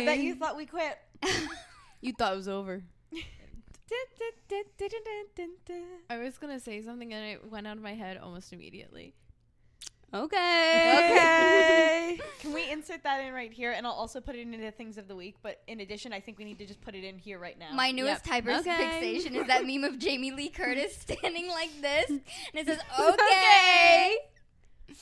bet you thought we quit. You thought it was over. I was going to say something and it went out of my head almost immediately. Okay. Can we insert that in right here? And I'll also put it into things of the week. But in addition, I think we need to just put it in here right now. My newest fixation is that meme of Jamie Lee Curtis standing like this. And it says, okay.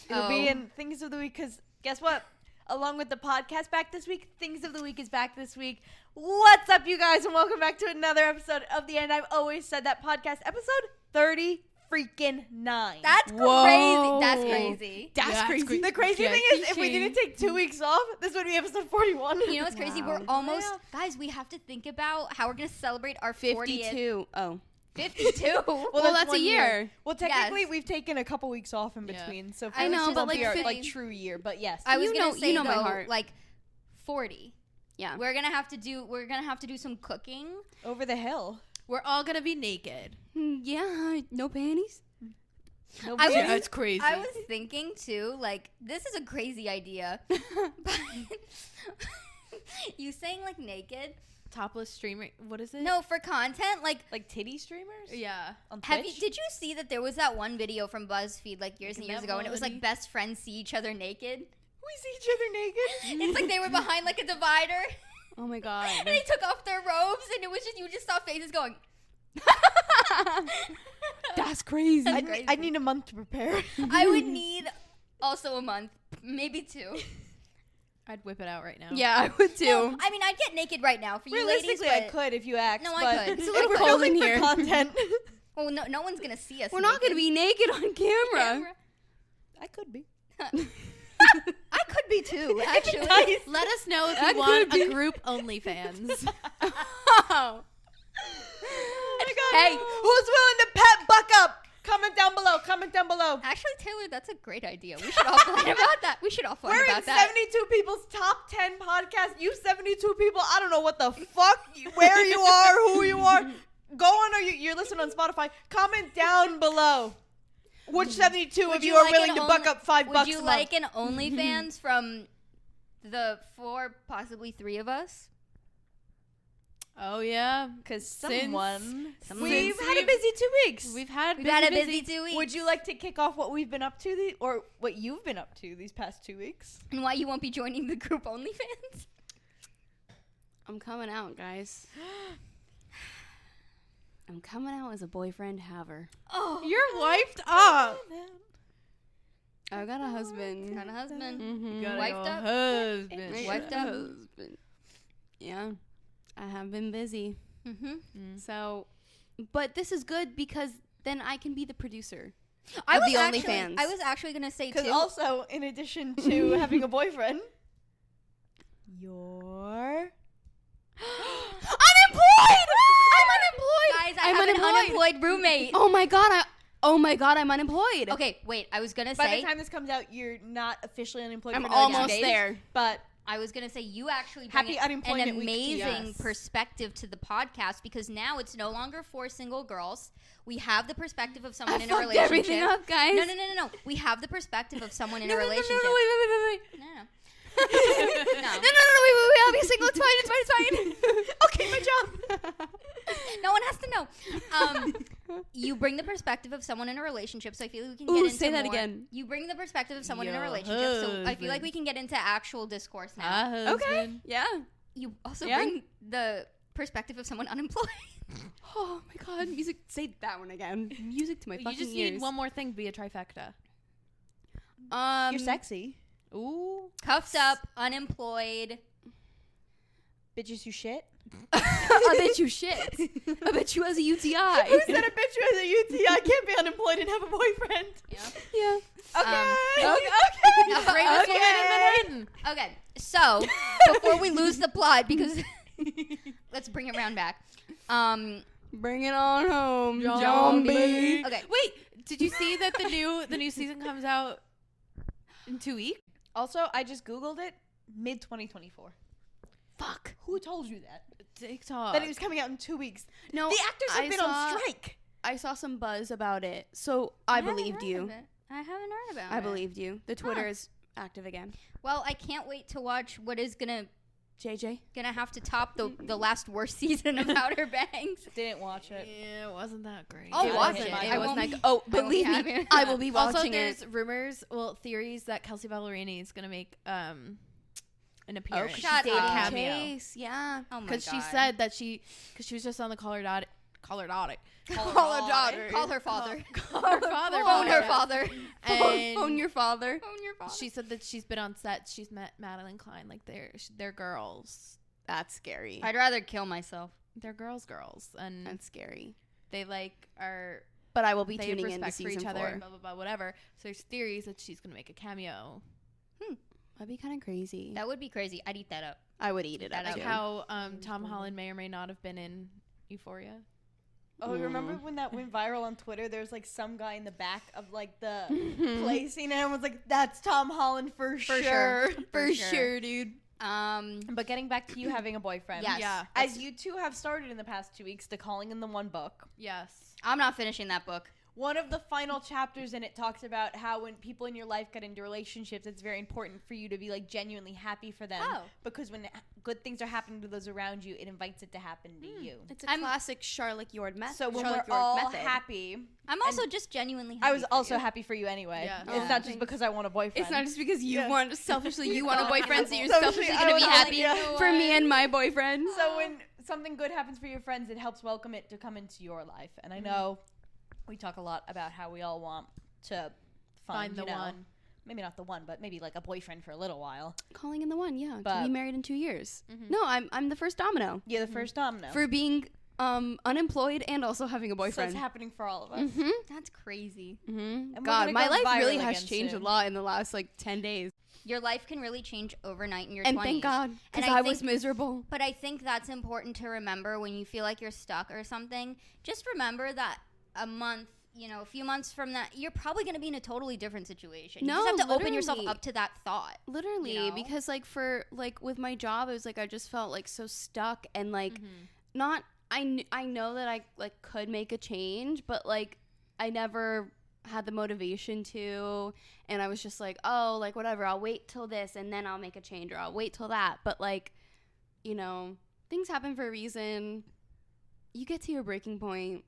It'll be in things of the week because guess what? Along with the podcast back this week, Things of the Week is back this week. What's up, you guys? And welcome back to another episode of The End. I've always said that podcast. Episode 30. Freaking 9. That's crazy. That's crazy. That's crazy. The crazy thing is, if we didn't take 2 weeks off, this would be episode 41. You know what's crazy? We're almost, guys, we have to think about how we're going to celebrate our 52. 40th. Oh. 52. Well, that's a year. Well, technically, we've taken a couple weeks off in between, so I know, but like our true year. But yes, I was gonna say my though, heart. like 40. Yeah, we're gonna have to do some cooking over the hill. We're all gonna be naked. Yeah, no panties. That's crazy. I was thinking too, like this is a crazy idea. But you saying like naked. Topless streamer, what is it? No, for content, like titty streamers. Yeah. On Twitch? Did you see that there was that one video from BuzzFeed like years and years ago, and it was like best friends see each other naked? We see each other naked. It's like they were behind like a divider. Oh my god. And they took off their robes, and it was just you just saw faces going. That's crazy. I need a month to prepare. I would need also a month, maybe 2. I'd whip it out right now. Yeah, I would too. Well, I mean, I'd get naked right now for you ladies. Realistically, I could if you asked. No, I could. It's a little cold in here. Content. Well, no one's gonna see us. We're not gonna be naked on camera. I could be. I could be too. Actually, let us know if you want a group OnlyFans. Oh my god! Hey, who's willing to pet Buck up? Comment down below. Actually, Taylor, that's a great idea. We should offline about that. We're in 72 people's top 10 podcast. You 72 people, I don't know what the fuck, where you are, who you are. Go on, or you're listening on Spotify. Comment down below. Which 72 of you are willing to buck up $5 a month? Would you like an OnlyFans from the 4, possibly 3 of us? Oh yeah, because we've had a busy 2 weeks. We've had a busy 2 weeks. Would you like to kick off what we've been up to, or what you've been up to these past 2 weeks, and why you won't be joining the group OnlyFans? I'm coming out, guys. I'm coming out as a boyfriend haver. Oh, you're wifed up. I got a husband. Mm-hmm. Wifed up. Wifed up. Husband. Yeah. I have been busy. So, but this is good because then I can be the producer of the OnlyFans. I was actually going to say, too. Because also, in addition to having a boyfriend, you're... unemployed! I'm unemployed! Guys, I have an unemployed roommate. Oh my god, I'm unemployed. Okay, wait, I was going to say... By the time this comes out, you're not officially unemployed I'm for another almost 2 days, there. But... I was going to say, you actually bring an amazing perspective to the podcast because now it's no longer 4 single girls. We have the perspective of someone in a relationship. Everything up, guys. No. We have the perspective of someone in a relationship. No, wait. No. Wait, I'll be single. It's fine. Okay, my job. No one has to know. You bring the perspective of someone in a relationship, so I feel like we can get into say that again. You bring the perspective of someone in a relationship, so I feel like we can get into actual discourse now. Okay. Yeah. You also bring the perspective of someone unemployed. Oh my god, music. Say that one again. Music to my fucking ears. You just need one more thing to be a trifecta. You're sexy. Ooh. Cuffed up, unemployed. Bitches you shit. I bet you shit. I bet you has a UTI. Who said a bitch who has a UTI can't be unemployed and have a boyfriend? Yeah. Okay, so before we lose the plot, because let's bring it round back. Bring it on home, zombie. Okay. Wait, did you see that the new season comes out in 2 weeks? Also, I just Googled it. Mid-2024. Fuck. Who told you that? TikTok. That it was coming out in 2 weeks. No, the actors have been on strike. I saw some buzz about it, so I believed you. I haven't heard about it. I believed you. The Twitter is active again. Well, I can't wait to watch what is going to JJ? Gonna have to top the last worst season of Outer Banks. Didn't watch it. Yeah, it wasn't that great. Oh, It watch wasn't. it. It I was won't like, be- oh, I won't be believe me, having it. I will be Also, watching there's it. rumors, theories that Kelsey Ballerini is gonna make an appearance. Oh, Shut she's up. dating Cameo. Chase. Yeah. Oh my god. Because she said that because she was just on the Call her father. Call her father. Call her father. Phone her father. And Phone your father. Phone your father. she said that she's been on set. She's met Madeline Klein. Like they're girls. That's scary. I'd rather kill myself. They're girls, and That's scary. they are. But I will be They have tuning in to respect for season each other. 4. And blah blah blah. Whatever. So there's theories that she's gonna make a cameo. That'd be kind of crazy. That would be crazy. I'd eat that up. I would eat it up Like too. Like how Tom Holland may or may not have been in Euphoria. Oh, remember when that went viral on Twitter? There's like some guy in the back of like the Mm-hmm. play scene, and everyone's like, "That's Tom Holland for sure." For sure, dude. But getting back to you having a boyfriend, Yes. Yeah. as you two have started in the past 2 weeks, the Calling in the One book. Yes. I'm not finishing that book. One of the final chapters in it talks about how when people in your life get into relationships, it's very important for you to be like genuinely happy for them. Oh. Because when good things are happening to those around you, it invites it to happen to you. It's a classic Charlotte Yard method. So when Charlotte we're Yard all method. happy, I'm also just genuinely happy. I was for also you. happy for you anyway. Yeah. It's Oh, not just thanks. because I want a boyfriend. It's not just because you Yeah. want selfishly you want a God. boyfriend, so you're Socially, selfishly I gonna be don't happy like it. for me and my boyfriend. So when something good happens for your friends, it helps welcome it to come into your life. And I know we talk a lot about how we all want to find the one. Maybe not the one, but maybe like a boyfriend for a little while. Calling in the one, yeah. But- To be married in 2 years. Mhm. No, I'm the first domino Yeah, the first domino. for being unemployed and also having a So boyfriend. it's happening for all of us. Mm-hmm. That's crazy. Mm-hmm. And we're God, gonna my go life really viral has again changed soon. a lot in the last like 10 days. Your life can really change overnight in your And 20s. thank God, because And I I was think- miserable. But I think that's important to remember when you feel like you're stuck or something. Just remember that a month, a few months from that, you're probably going to be in a totally different situation. You No, just have to open yourself literally. up to that thought. Literally, You know? because with my job, it was like I just felt like so stuck and like Mm-hmm. not. I know that I like could make a change, but like I never had the motivation to, and I was just like, oh, like whatever, I'll wait till this and then I'll make a change, or I'll wait till that. But like, things happen for a reason. You get to your breaking point,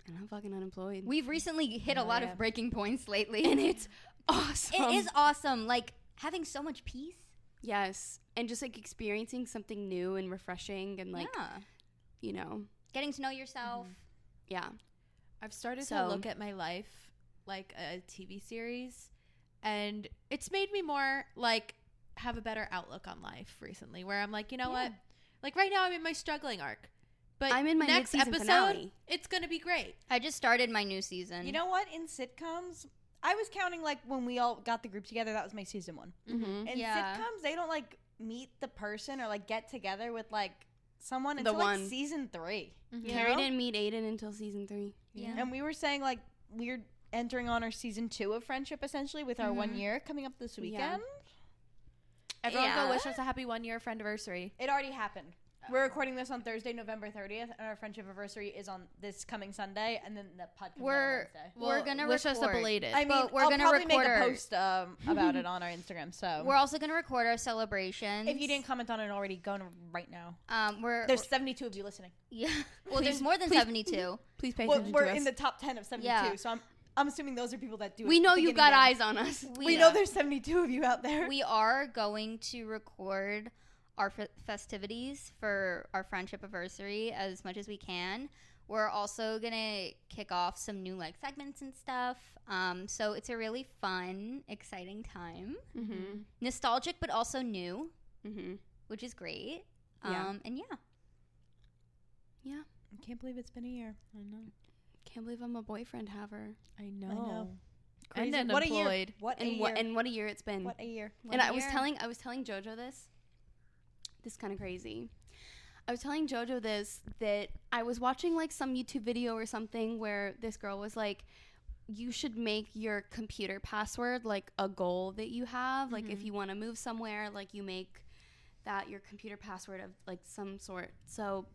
and I'm fucking unemployed. We've recently hit a Oh, lot yeah. of breaking points lately. and it's awesome. It is awesome. Like having so much peace. Yes, and just like experiencing something new and refreshing, and like Yeah. Getting to know yourself. yeah. I've started So- to look at my life like a TV series, and it's made me more like have a better outlook on life recently, where I'm like, you know what? Like right now I'm in my struggling arc, but I'm in my next mid-season episode finale. it's going to be great. I just started my new season. You know what? In sitcoms, I was counting like when we all got the group together, that was my season 1. Mm-hmm. In Yeah. sitcoms, they don't like meet the person or like get together with like someone The until like one. season 3. Mhm. You Carrie know? didn't meet Aiden until season 3. Yeah. And we were saying like we're entering on our season 2 of friendship essentially with our 1 year coming up this weekend. Everyone Yeah. go wish us a happy 1 year friendiversary. It already happened. We're recording this on Thursday, November 30th, and our friendship anniversary is on this coming Sunday, and then the pod comes out on Wednesday. We're gonna wish us a record. belated. I mean, But we're I'll gonna probably make record a our- post about it on our Instagram. So We're also gonna record our celebrations. if you didn't comment on it already, go right now. There's There's 72 of you listening. yeah. Well, there's Please- more than please- 72. Please pay Well, attention we're to us. in the top 10 of 72, Yeah. so I'm assuming those are people that do. We it know you beginning got end. eyes on us. We know there's 72 of you out there. We are going to record our festivities for our friendship anniversary as much as we can. We're also gonna kick off some new like segments and stuff. So it's a really fun, exciting time. Mm-hmm. Nostalgic, but also new, Mm-hmm. which is great. Yeah. And yeah. Yeah. I can't believe it's been a year. I know. Can't believe I'm a boyfriend haver. I know. know. And Crazy. What a year. unemployed. What a And year. what a year it's been. What a year. What And a I was year. telling JoJo this. This is kind of crazy. I was telling JoJo this, that I was watching like some YouTube video or something where this girl was like, you should make your computer password like a goal that you have. Like if you want to move somewhere, like you make that your computer password of like some sort. So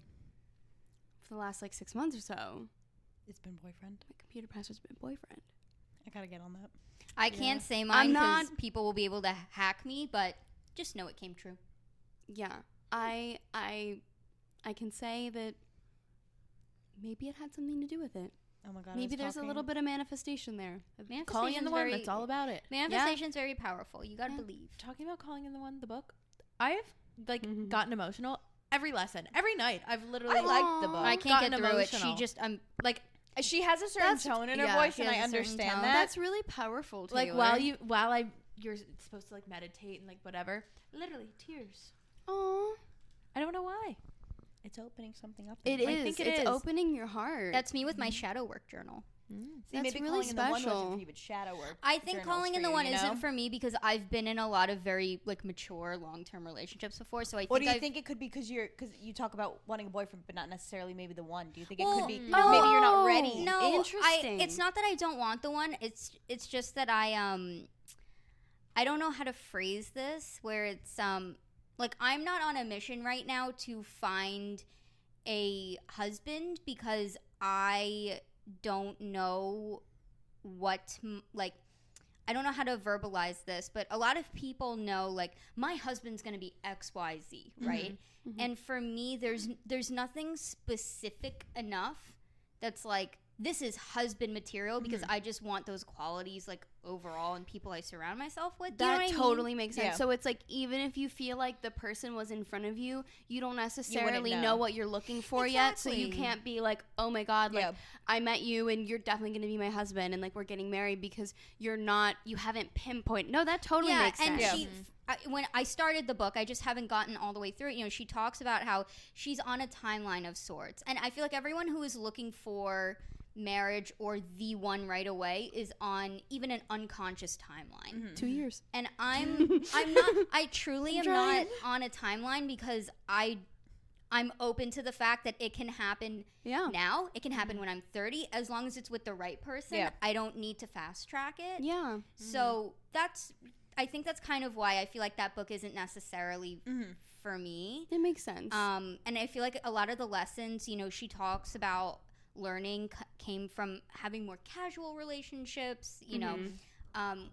for the last like 6 months or so, It's been boyfriend. my computer password's been boyfriend. I gotta get on that. I can't say I'm mine not- because people will be able to hack me, but just know it came true. Yeah. I can say that maybe it had something to do with it. Oh my God. Maybe there's a little bit of manifestation there. Calling in the one, that's all about it. Manifestation's very powerful. You gotta believe. Talking about calling in the one, the book, I've gotten emotional every lesson, every night. I've literally I like the book. I can't get gotten through emotional. it. She just she has a certain tone in her voice, she and has I a certain understand tone. that. That's really powerful, Taylor. Like while you're supposed to like meditate and like whatever, literally tears. Aww. I don't know why. It's opening something up. It in is. you. think it It's is. opening your heart. That's me with my shadow work journal. See, That's maybe really calling in the one special. wasn't for you, but shadow work. I think journals calling in for the you, one you know? isn't for me because I've been in a lot of very like mature long-term relationships before. So I think Or do you think it could be because you talk about wanting a boyfriend, but not necessarily maybe the one? Do you think it Well, could be no. maybe you're not ready? No, Interesting. it's not that I don't want the one. It's just that I don't know how to phrase this. Where it's like I'm not on a mission right now to find a husband because I don't know I don't know how to verbalize this, but a lot of people know like my husband's going to be XYZ, right? Mm-hmm. And for me there's nothing specific enough that's like this is husband material because I just want those qualities like overall in people I surround myself with. Do you know That what I totally mean? makes sense. Yeah. So it's like even if you feel like the person was in front of you, you don't necessarily know. know what you're looking for yet. So you Exactly. can't be like, oh my God, like Yeah. I met you and you're definitely going to be my husband and like we're getting married because you haven't pinpointed. No, that totally makes sense. And when I started the book, I just haven't gotten all the way through it. You know, she talks about how she's on a timeline of sorts. And I feel like everyone who is looking for marriage or the one right away is on even an unconscious timeline. 2 years. And I truly am not on a timeline because I'm open to the fact that it can happen now. It can happen when I'm 30 as long as it's with the right person. Yeah. I don't need to fast track it. Yeah. So I think that's kind of why I feel like that book isn't necessarily for me. It makes sense. And I feel like a lot of the lessons, you know, she talks about learning came from having more casual relationships, you know,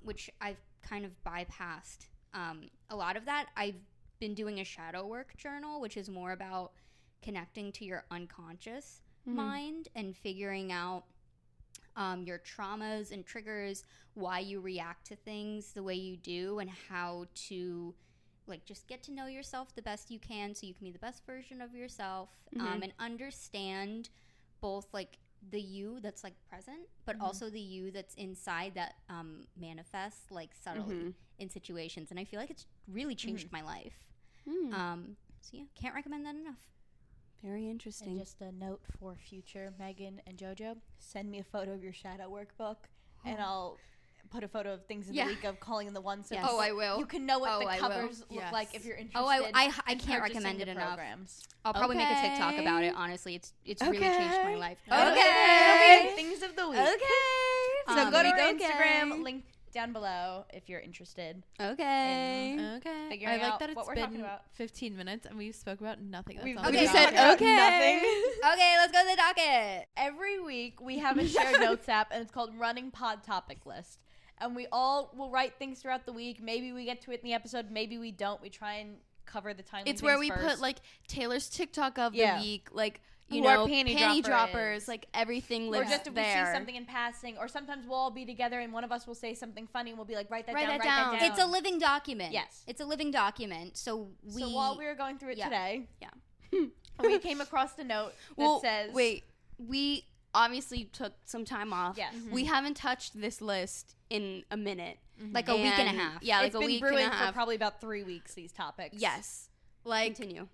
which I've kind of bypassed. A lot of that, I've been doing a shadow work journal, which is more about connecting to your unconscious mind and figuring out your traumas and triggers, why you react to things the way you do, and how to like just get to know yourself the best you can so you can be the best version of yourself, and understand both like the you that's like present, but also the you that's inside that manifests like subtly in situations. And I feel like it's really changed my life. So yeah, can't recommend that enough. Very interesting. And just a note for future Megan and JoJo: send me a photo of your shadow work book, and I'll put a photo of things in the week of calling in the one. So Oh, I will. You can know what the I covers will. look Yes. like if you're interested. Oh, I in can't recommend purchasing it the enough. programs. I'll probably make a TikTok Okay. about it. Honestly, it's really changed my life. Okay. Things of the week. Okay. So go to our Okay. Instagram, link down below if you're interested. Okay. Okay. Figuring I like out that what it's we're talking been about. 15 minutes and we spoke about nothing. That's We've all Okay. we just got. said talked about okay. nothing. Okay, let's go to the docket. Every week we have a shared notes app, and it's called Running Pod Topic List. And we all will write things throughout the week. Maybe we get to it in the episode. Maybe we don't. We try and cover the timely It's where we things put first. like Taylor's TikTok of Yeah. the week, like you Who our know, panty panty dropper droppers, is. like everything or lives just if there. we see something in passing, or sometimes we'll all be together and one of us will say something funny and we'll be like, write that Write down, that write down. that down. It's a living document. Yes. It's a living document. So while we were going through it Yeah. today, Yeah. we came across a note that says, wait, we obviously took some time off. Yes. We haven't touched this list in a minute. like a week and a half. Yeah, like it's a been week brewing and a for half. probably about 3 weeks, these topics. Yes. Like Continue.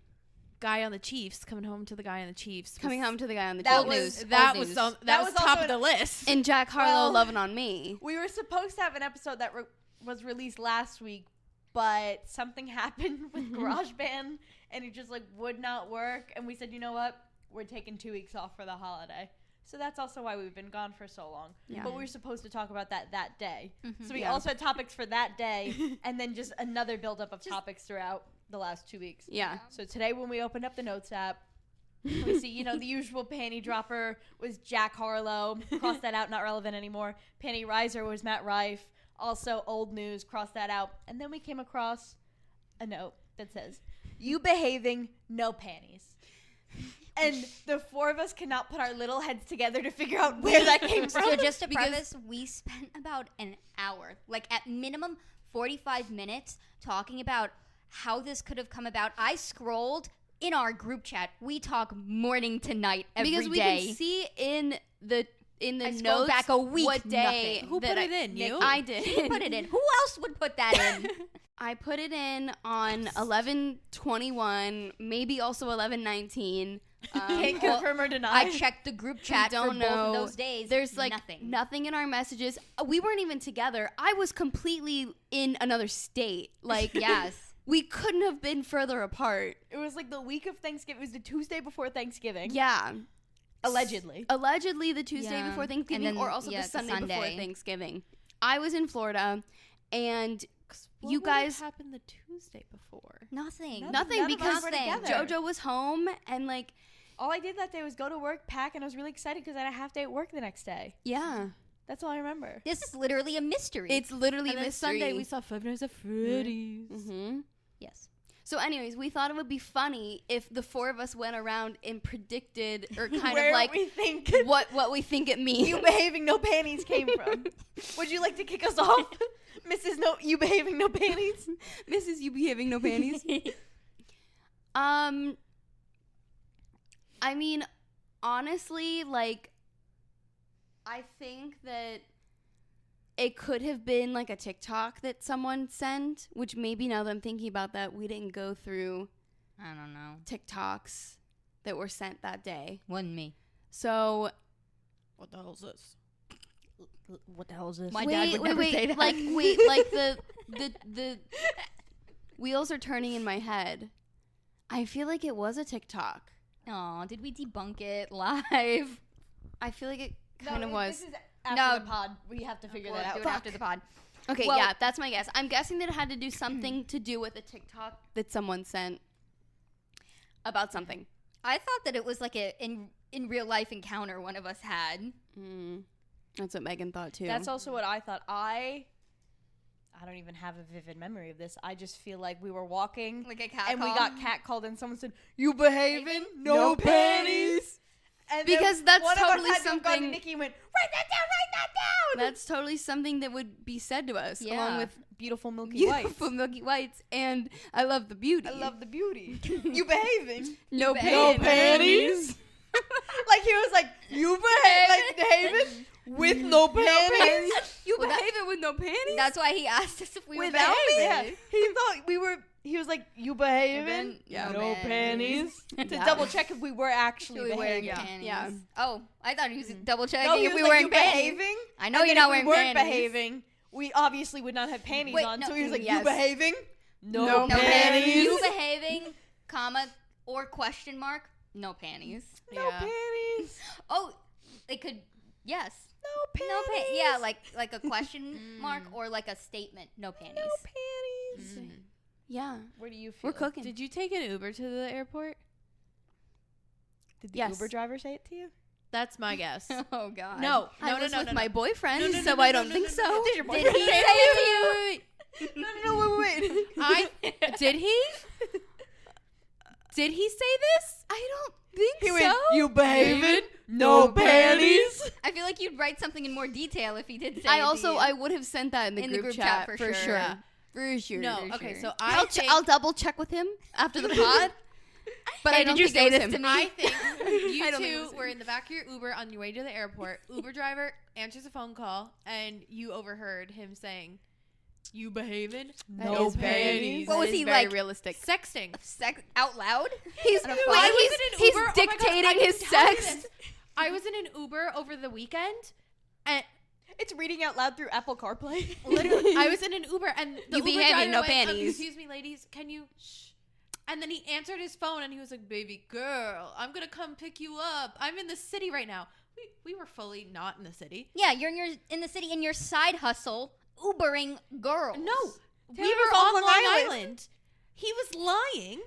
guy on the Chiefs, coming home to the guy on the Chiefs. Coming home to the guy on the That Chiefs. was- That Old was news. some, That that was was top also of the list. And Jack Harlow Well- loving on me. We were supposed to have an episode that was released last week, but something happened with GarageBand, and it just like would not work. And we said, you know what? We're taking 2 weeks off for the holiday. So that's also why we've been gone for so long. Yeah. But we were supposed to talk about that day. So we Yeah. also had topics for that day, and then just another buildup of topics throughout the last 2 weeks. Yeah. So today when we opened up the notes app, we see, you know, the usual panty dropper was Jack Harlow. Cross that out, not relevant anymore. Panty riser was Matt Rife. Also old news, cross that out. And then we came across a note that says, You behaving, no panties. And the four of us cannot put our little heads together to figure out where that came from. So just to preface, we spent about an hour, like at minimum 45 minutes, talking about how this could have come about. I scrolled in our group chat. We talk morning to night every day. Because we can see in the I scrolled notes back a week, what day. nothing. Who put it in? You? I did. You put it in. Who else would put that in? I put it in on 11/21, maybe also 11/19. Can't confirm or deny. I checked the group chat don't for both know. of those days. There's like nothing. in our messages. We weren't even together. I was completely in another state. Like, Yes. we couldn't have been further apart. It was like the week of Thanksgiving. It was the Tuesday before Thanksgiving. Yeah. Allegedly. Allegedly the Tuesday Yeah. before Thanksgiving, And then, or also yeah, the it's a Sunday before Sunday. Thanksgiving. I was in Florida, and What you would have guys, happened the Tuesday before? Nothing. nothing, None of us because were together. JoJo was home, and like, All I did that day was go to work, pack, and I was really excited because I had a half day at work the next day. yeah, That's all I remember. This is literally a mystery. it's literally And then mystery. Sunday we saw Five Nights at Freddy's. Mm-hmm. yes. So, anyways, we thought it would be funny if the four of us went around and predicted, or kind Where of like we think what we think it means. you behaving no panties came from. Would you like to kick us off, Mrs. No? You behaving no panties? Mrs. You behaving no panties? I mean, honestly, like, I think that it could have been like a TikTok that someone sent, which maybe now that I'm thinking about that, we didn't go through I don't know. TikToks that were sent that day. Wasn't me. So What the hell is this? What the hell is this? My dad would never say that. like the wheels are turning in my head. I feel like it was a TikTok. Aw, did we debunk it live? I feel like it kind of was. This is after No. the pod. We have to figure We'll that do out. it after the pod. Okay, Well- yeah, that's my guess. I'm guessing that it had to do something to do with a TikTok that someone sent about something. I thought that it was like a in real life encounter one of us had. That's what Megan thought too. That's also what I thought. I don't even have a vivid memory of this. I just feel like we were walking Like a cat and we call. got catcalled and someone said, "You behaving? No panties." And then Because that's one totally of us had to have gone to something- Nikki and went, "Write that down. Write that down." That's totally something that would be said to us, Yeah. along with beautiful milky beautiful whites. milky whites, and I love the beauty. I love the beauty. You behaving? no No panties. Like he was like, "You behaving with no panties." You Well, that- behave it with no panties. That's why he asked us if we Without were me? behaving. Yeah, he thought we were. He was like, "You behaving? Yeah. No panties." To Yeah. double check if we were actually We wearing behaving. panties. Yeah. Oh, I thought he was double checking No, he if was we like, wearing "You panties. behaving?" I know And you're then not if wearing we weren't panties. behaving, we obviously would not have panties Wait, on. no, So he was like, yes. "You behaving? No No panties. panties. You behaving, comma, or question mark, no panties. No Yeah. panties. Oh, it could, yes. No panties. No panties. Yeah, like a question mark or like a statement, no panties. no panties. Yeah, Where do you feel? we're cooking. Did you take an Uber to the airport? Did the Yes. Uber driver say it to you? That's my guess. Oh, God. No, I was with my no. boyfriend, No, so no, I no, don't no, think no, so. no. Did your Did boyfriend he say say it to it you? to you? No, wait. Did he? Did he say this? I don't think He so. went, "You behaving? No panties." I feel like you'd write something in more detail if he did say it I to also you. I would have sent that in the, group, chat, for sure. Yeah. For sure. No. for Okay. sure. So I'll double check with him after the pod. But Hey, I don't did you think say it was this him. to me? I think you I don't think it two was were him. in the back of your Uber on your way to the airport. Uber driver answers a phone call, and you overheard him saying, "You behaving? That No is very- panties. What that was is he very like? realistic? Sexting." Sex out loud? He's On a like, flight? I was in an he's Uber. Oh my God, dictating I his didn't tell you sex. this. I was in an Uber over the weekend, and It's reading out loud through Apple CarPlay. literally, I was in an Uber, and the You Uber behaving, driver no went, panties. "Excuse me, ladies, can you?" Shh. And then he answered his phone, and he was like, "Baby girl, I'm gonna come pick you up. I'm in the city right now." We were fully not in the city. Yeah, you're in the city in your side hustle, Ubering girls. No, Taylor we were was on on Long Long Island. Island. He was lying,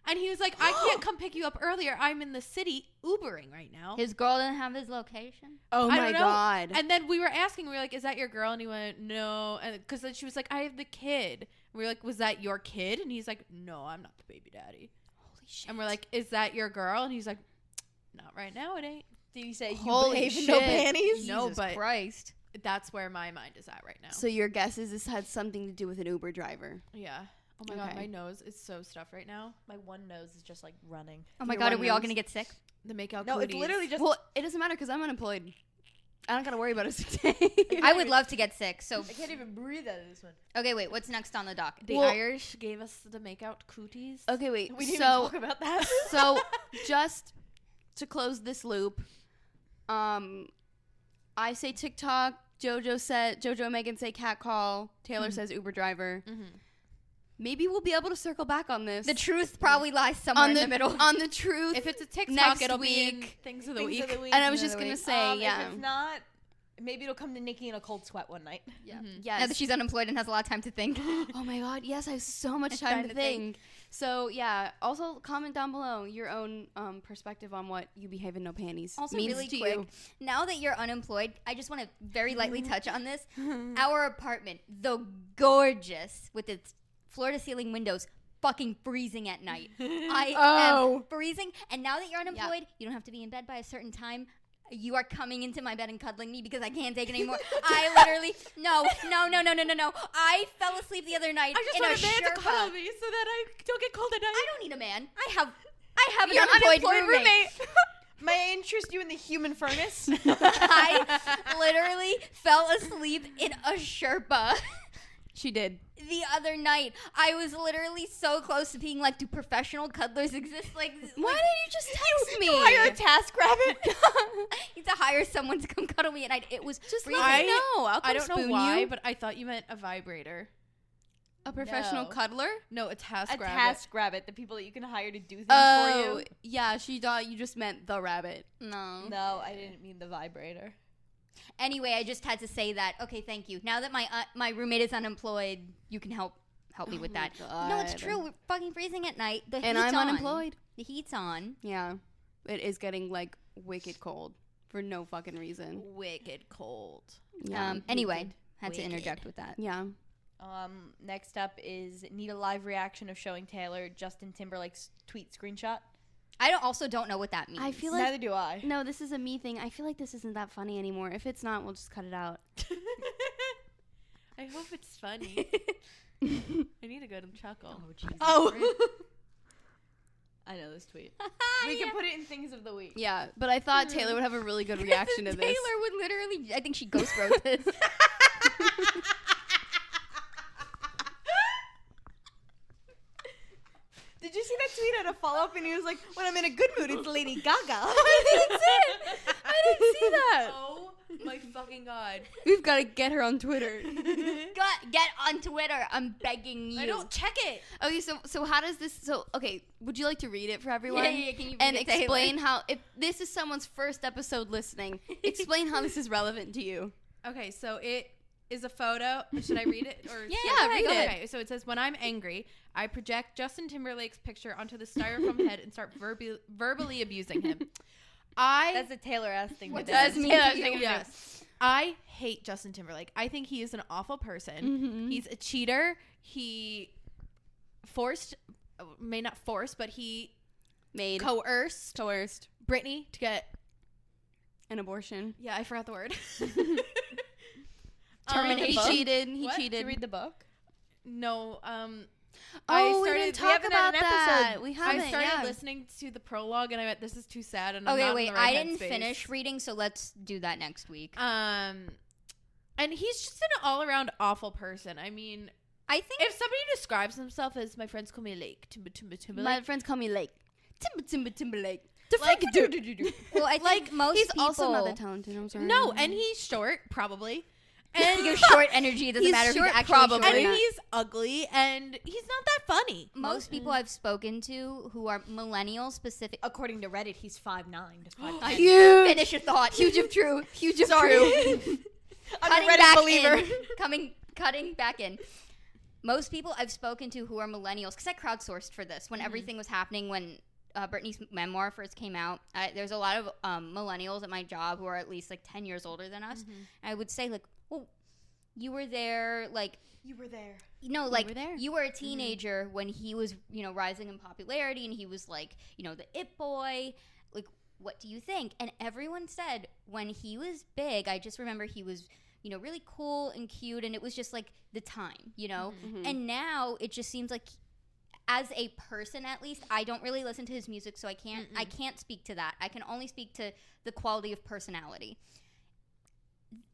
and he was like, "I can't come pick you up earlier. I'm in the city Ubering right now." His girl didn't have his location. Oh I my don't know. god. And then we were asking, we were like, "Is that your girl?" And he went, "No," and because then she was like, "I have the kid." We're like, was that your kid? And he's like, no, I'm not the baby daddy. Holy shit. And we're like, is that your girl? And he's like, not right now, it ain't. Did you say Holy you behave no shit. panties? No, Jesus but Christ. that's where my mind is at right now. So your guess is this had something to do with an Uber driver. Yeah. Oh my God, Okay. my nose is so stuffed right now. My one nose is just like running. Oh my Your God, are one we all nose? going to get sick? The makeout No, it's cooties. literally just. Well, it doesn't matter because I'm unemployed. I don't gotta worry about a sick day. I would love to get sick. So, I can't even breathe out of this one. okay, wait. What's next on the docket? The Well- Irish gave us the makeout cooties. Okay, wait. We didn't so even talk about that. so just to close this loop, I say TikTok. JoJo and Megan say catcall. Taylor says Uber driver. Mm-hmm. Maybe we'll be able to circle back on this. The truth probably lies somewhere in the middle. On the truth. If it's a TikTok, Next it'll be in week. things of the Things week. of the week. And I was Things just of the gonna week. say, yeah. If it's not, maybe it'll come to Nikki in a cold sweat one night. Yeah. Mhm. Yes. Now that she's unemployed and has a lot of time to think. Oh my God, yes, I have so much Time time to to think. So yeah, also comment down below your own perspective on what you behave in no panties Also, means really to quick, you. now that you're unemployed, I just want to very lightly touch on this. Our apartment, though gorgeous, with its floor-to-ceiling windows, fucking freezing at night. I am freezing. And now that you're unemployed, you don't have to be in bed by a certain time. You are coming into my bed and cuddling me because I can't take it anymore. I literally, no. I fell asleep the other night I just in a want a man to cuddle Sherpa. me so that I don't get cold at night. I don't need a man. I have an Your unemployed roommate. May I interest you in the human furnace? I literally fell asleep in a Sherpa She did. the other night. I was literally so close to being like, do professional cuddlers exist? Like, Why didn't you just text me? Hire a task rabbit. you have to hire someone to come cuddle me at night. It was Just freezing. let me know. I'll come I don't know spoon why, you. but I thought you meant a vibrator. A professional No. cuddler? No, a task A rabbit. task rabbit. The people that you can hire to do things for Oh, you. yeah. She thought you just meant the rabbit. No. No, I didn't mean the vibrator. Anyway, I just had to say that. Okay, thank you. Now that my roommate is unemployed, you can help me with that. No, it's God. true. We're fucking freezing at night. The And heat's I'm on. unemployed. The heat's on. Yeah, it is getting like wicked cold for no fucking reason. Wicked cold. Yeah. Anyway, had to Wicked. interject with that. Yeah. Next up is need a live reaction of showing Taylor Justin Timberlake's tweet screenshot. I also don't know what that means. I feel like Neither do I. no, this is a me thing. I feel like this isn't that funny anymore. If it's not, we'll just cut it out. I hope it's funny. I need a good chuckle. Oh. I know this tweet. We can put it in things of the week. Yeah, but I thought Taylor would have a really good reaction to this. Taylor would literally. I think she ghost wrote this. Did you see that tweet? I had a follow up, and he was like, "When I'm in a good mood, it's Lady Gaga." I didn't see that. Oh my fucking God. We've got to get her on Twitter. Get on Twitter. I'm begging you. I don't check it. Okay, so how does this? So okay, would you like to read it for everyone? Yeah, can you read and it, Taylor? explain how if this is someone's first episode listening, explain how this is relevant to you. Okay, so it is a photo. Should I read it? Or Yeah, read it. Okay, so it says, when I'm angry, I project Justin Timberlake's picture onto the styrofoam head and start verbally abusing him. That's a Taylor-ass thing. What to does do. mean Yeah, to you? Yes. I hate Justin Timberlake. I think he is an awful person. Mm-hmm. He's a cheater. He may not force, but he Made coerced Britney to get, an abortion. yeah, I forgot the word. Terminate. He book? cheated. He What? Did cheated. you read the book? No, Oh, we started- didn't we talk haven't had about an that. episode. We haven't. I started yeah. listening to the prologue and I went, this is too sad. And I'm Okay, not wait. in the right I didn't headspace. finish reading, so let's do that next week. And he's just an all-around awful person. I mean, I think if somebody describes himself as, my friends call me Lake, Timberlake. My friends call me Lake. Timberlake. Like, Well, I think Like, most He's people. also not that talented. I'm sorry. no, and he's short, probably. And You're short energy. It doesn't He's matter if short, he's actually probably. short or and not. he's ugly, and he's not that funny. Most people I've spoken to who are millennial specific. According to Reddit, he's 5'9" to 5'10". Huge. Finish your thought. Huge of true. Huge of Sorry. true. I'm Cutting a Reddit back believer. in. Cutting back in. Most people I've spoken to who are millennials, because I crowdsourced for this when everything was happening, when Britney's memoir first came out. There's a lot of millennials at my job who are at least like 10 years older than us. I would say like, well, you were there, like, You were there. you know, You like were there. you were a teenager when he was, you know, rising in popularity, and he was like, you know, the it boy. Like, what do you think? And everyone said when he was big, I just remember he was, you know, really cool and cute, and it was just like the time, you know. Mhm. And now it just seems like, as a person at least, I don't really listen to his music, so I can't speak to that. I can only speak to the quality of personality.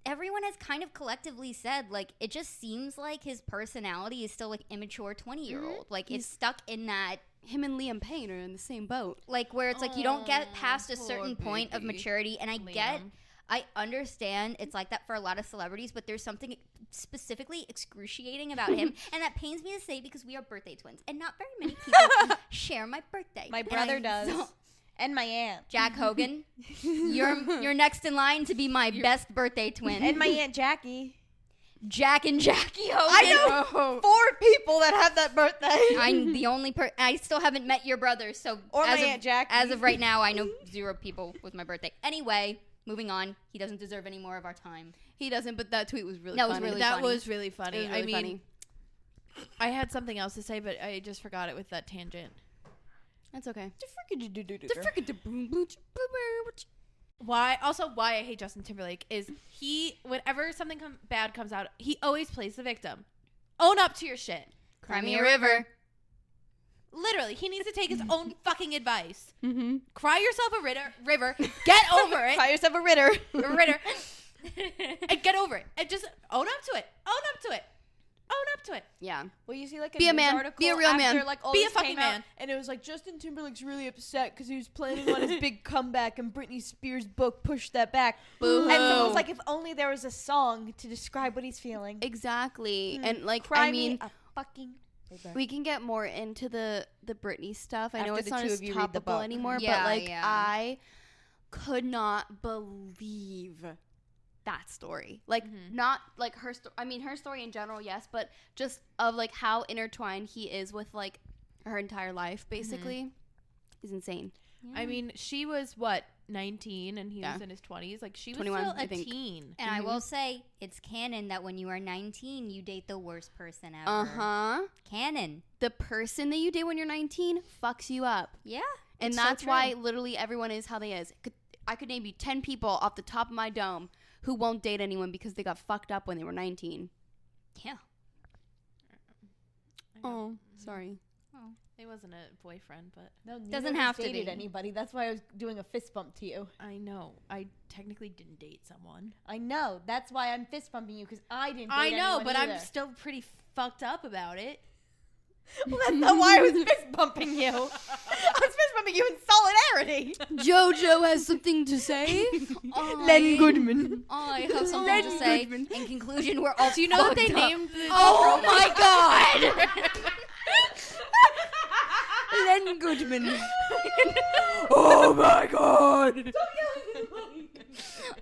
Everyone has kind of collectively said, like, it just seems like his personality is still like immature 20-year-old. Like, it's stuck in that, Him and Liam Payne are in the same boat. like, where it's like you don't get past a poor certain point of baby. maturity. And Liam. I understand it's like that for a lot of celebrities, but there's something specifically excruciating about him. And that pains me to say because we are birthday twins, and not very many people share my birthday. My And brother I'm does. so- And my aunt. Jack Hogan, you're next in line to be my best birthday twin. And my Aunt Jackie. Jack and Jackie Hogan. I know 4 people that have that birthday. I'm the only I still haven't met your brother, so Or as my of, Aunt Jackie. as of right now, I know 0 people with my birthday. Anyway, moving on. He doesn't deserve any more of our time. He doesn't, but that tweet was really That was funny. really That funny. was really funny. It was I really mean, funny. I had something else to say, but I just forgot it with that tangent. That's okay. Why I hate Justin Timberlake is whenever something bad comes out, he always plays the victim. Own up to your shit. Cry me a river. Literally, he needs to take his own fucking advice. Mm-hmm. Cry yourself a river. Get over it. Cry yourself a ritter. A ritter. And get over it. And just own up to it. Own up to it. Own up to it. Yeah. Well, you see, like, Be a news man. article Be a real after, man. like, all Be this a fucking came out, man. and it was like, Justin Timberlake's really upset because he was planning on his big comeback, and Britney Spears' book pushed that back. Boo-hoo. And so it was like, if only there was a song to describe what he's feeling. Exactly. And like, Cry I mean, me a fucking river. we can get more into the Britney stuff. I know After it's the not two as of you read the topical book. anymore, Yeah, but like, yeah. I could not believe that story. Like, not like her story. I mean, her story in general, yes, but just of like how intertwined he is with like her entire life, basically, is insane. I mean, she was 19 and he was in his 20s. Like, she was 21, still I a think. teen. And I will say, it's canon that when you are 19, you date the worst person ever. Uh huh. Canon. The person that you date when you're 19 fucks you up. Yeah. And It's so that's true. why literally everyone is how they is. I could name you 10 people off the top of my dome who won't date anyone because they got fucked up when they were 19. Yeah. Oh, sorry. It wasn't a boyfriend, but No, neither Doesn't of us have to dated be. anybody. That's why I was doing a fist bump to you. I know. I technically didn't date someone. I know. That's why I'm fist bumping you, because I didn't date I know, anyone but either. I'm still pretty fucked up about it. Well, that's not why I was fist bumping you. I was fist bumping you in solidarity. JoJo has something to say. Len Goodman. I have something to say. Goodman. In conclusion, we're all Do you know that they fucked up. named the Oh my god! Len Goodman. Oh my god.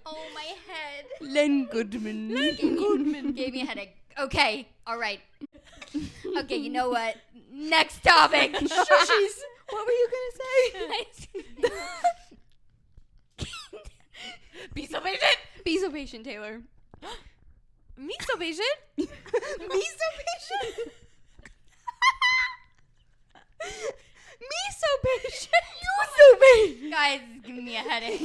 Oh my head. Len Goodman. Gave me a headache. Okay, all right. Okay, you know what? Next topic. Shushies. What were you going to say? Be so patient. Be so patient, Taylor. Me so patient. Me so patient. Me so patient. You so patient. Guys, it's giving me a headache.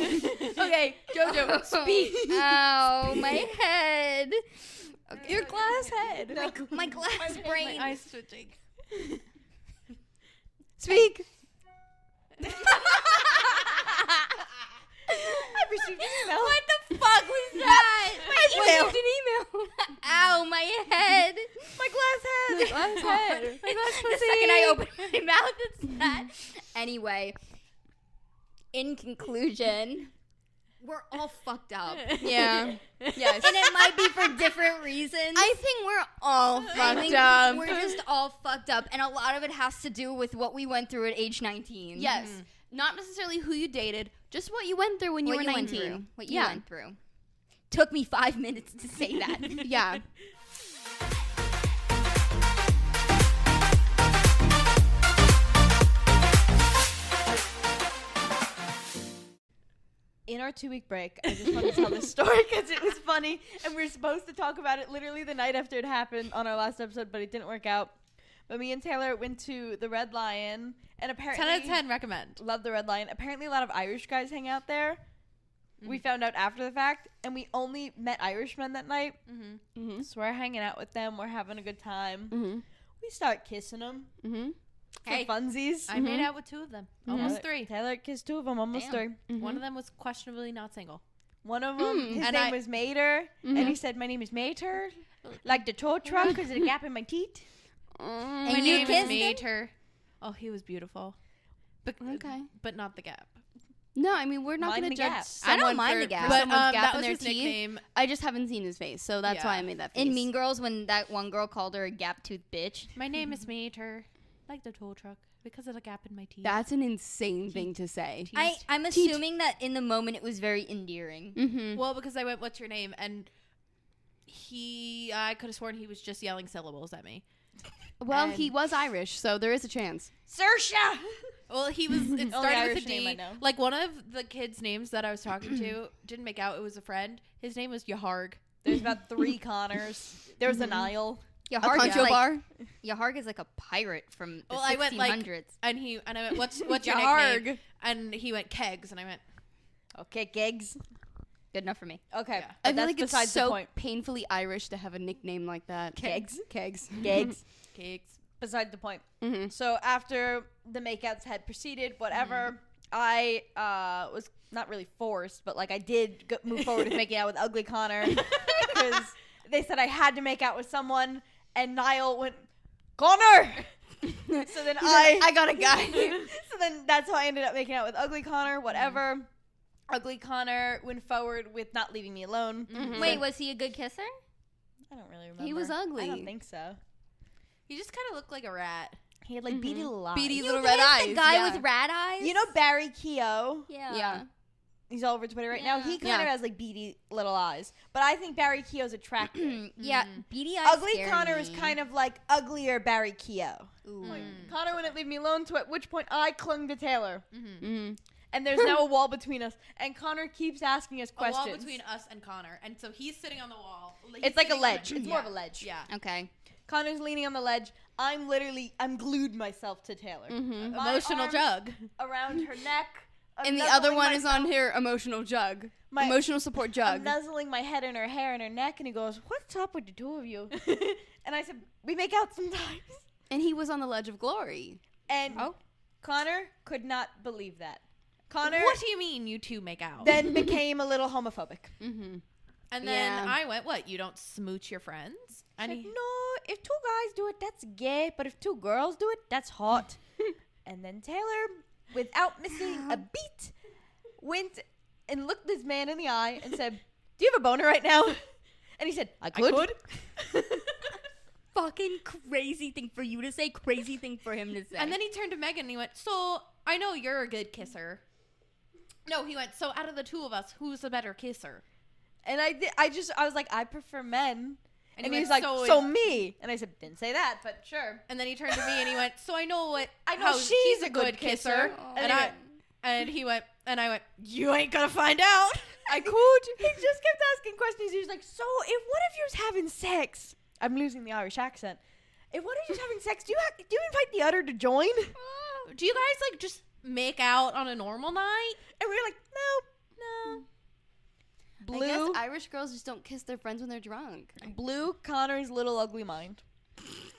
Okay, JoJo, speak. Ow, my head. Okay. Your glass head. My glass brain. My eyes twitching. Speak. I received an email. What the fuck was that? email. An email. Ow, my head. My glass head. Glass head. My glass The pussy. second I open my mouth, it's that. Anyway, in conclusion, we're all fucked up. Yeah. Yes. And it might be for different reasons. I think we're all I think fucked up. we're just all fucked up. And a lot of it has to do with what we went through at age 19. Yes. Not necessarily who you dated, just what you went through when you What were you went 19. through. What you Yeah. went through. Took me 5 minutes to say that. Yeah. in our 2-week break, I just want to tell this story because it was funny, and we were supposed to talk about it literally the night after it happened on our last episode, but it didn't work out. But me and Taylor went to the Red Lion, and apparently 10 out of 10 recommend. Love the Red Lion. Apparently a lot of Irish guys hang out there. We found out after the fact, and we only met Irishmen that night. So we're hanging out with them. We're having a good time. We start kissing them for funsies. I made out with 2 of them. Almost 3. Taylor kissed 2 of them, almost 3. One of them was questionably not single. One of them, his name was Mater, and he said, "My name is Mater, like the tow truck because of the gap in my teeth." And My you name kissed is him? Mater. Oh, he was beautiful. But, but not the gap. No, I mean, we're not Mind going the to judge gap. someone I don't mind for, the gap. for But, someone's gap that in was their his teeth. nickname. I just haven't seen his face, so that's why I made that face. In Mean Girls, when that one girl called her a gap-toothed bitch. My name is Mater, like the tow truck, because of the gap in my teeth. That's an insane thing to say. I'm assuming that in the moment it was very endearing. Well, because I went, "What's your name?" And I could have sworn he was just yelling syllables at me. Well, he was Irish, so there is a chance. Saoirse! Well, he was. It started with Irish a name I D. know. Like one of the kids' names that I was talking to didn't make out. It was a friend. His name was Yaharg. There's about 3 Connors. There was a Niall. Yaharg Concho bar? Yaharg is like a pirate from the Well, 1600s. I went like, and I went, "What's your nickname?" And he went, "Kegs," and I went, Okay, gigs. Good enough for me. Okay, Yeah. but I feel that's like it's besides the so point. painfully Irish to have a nickname like that. Kegs. Kegs. Gigs. "Kegs." Beside the point. Mhm. So after the makeouts had proceeded, whatever, I was not really forced, but like I did move forward with making out with Ugly Connor because they said I had to make out with someone, and Niall went, "Connor!" So then I got a guy. So then that's how I ended up making out with Ugly Connor, whatever. Ugly Connor went forward with not leaving me alone. Wait, was he a good kisser? I don't really remember. He was ugly. I don't think so. He just kind of looked like a rat. He had like beady little eyes. Beady You little red kissed eyes. the guy yeah. with rat eyes? You know Barry Keogh? Yeah. He's all over Twitter right now. He kind of Yeah. has like beady little eyes, but I think Barry Keogh's attractive. Yeah, beady eyes Ugly scare Connor me. is kind of like uglier Barry Keogh. Ooh. Connor wouldn't leave me alone, to at which point I clung to Taylor. Mhm. And there's now a wall between us. And Connor keeps asking us questions. A wall between us and Connor, and so he's sitting on the wall. It's like a ledge. It's more of a ledge. Yeah. Okay. Connor's leaning on the ledge. I'm glued myself to Taylor. My Emotional arms jug. around her neck. I'm And the other nuzzling one is on myself- her emotional jug. My- Emotional support I'm jug. nuzzling my head in her hair and her neck, and he goes, "What's up with the 2 of you?" And I said, "We make out sometimes." And he was on the ledge of glory. And Connor could not believe that. Connor What do you mean you 2 make out? then became a little homophobic. Mm-hmm. And then Yeah. I went, "What? You don't smooch your friends?" And Said, he, "No, if 2 guys do it, that's gay. But if 2 girls do it, that's hot." And then Taylor, without missing a beat, went and looked this man in the eye and said, "Do you have a boner right now?" And he said, "I could." Fucking crazy thing for you to say, crazy thing for him to say. and then he turned to Megan and he went, "So I know you're a good kisser." No, he went, "So out of the 2 of us, who's the better kisser?" And I was like, "I prefer men." And he he was went, like, "So "So me." And I said, "Didn't say that, but sure." And then he turned to me and he went, "So I know I know how she's a a good good kisser." kisser. And I went, "You ain't gonna find out." I could. He just kept asking questions. He was like, "So if one of you's having sex," I'm losing the Irish accent. "If one of you's having sex, do you invite the other to join?" Do you guys like just make out on a normal night? And we were like, "No." I guess Irish girls just don't kiss their friends when they're drunk. Blew Connor's little ugly mind.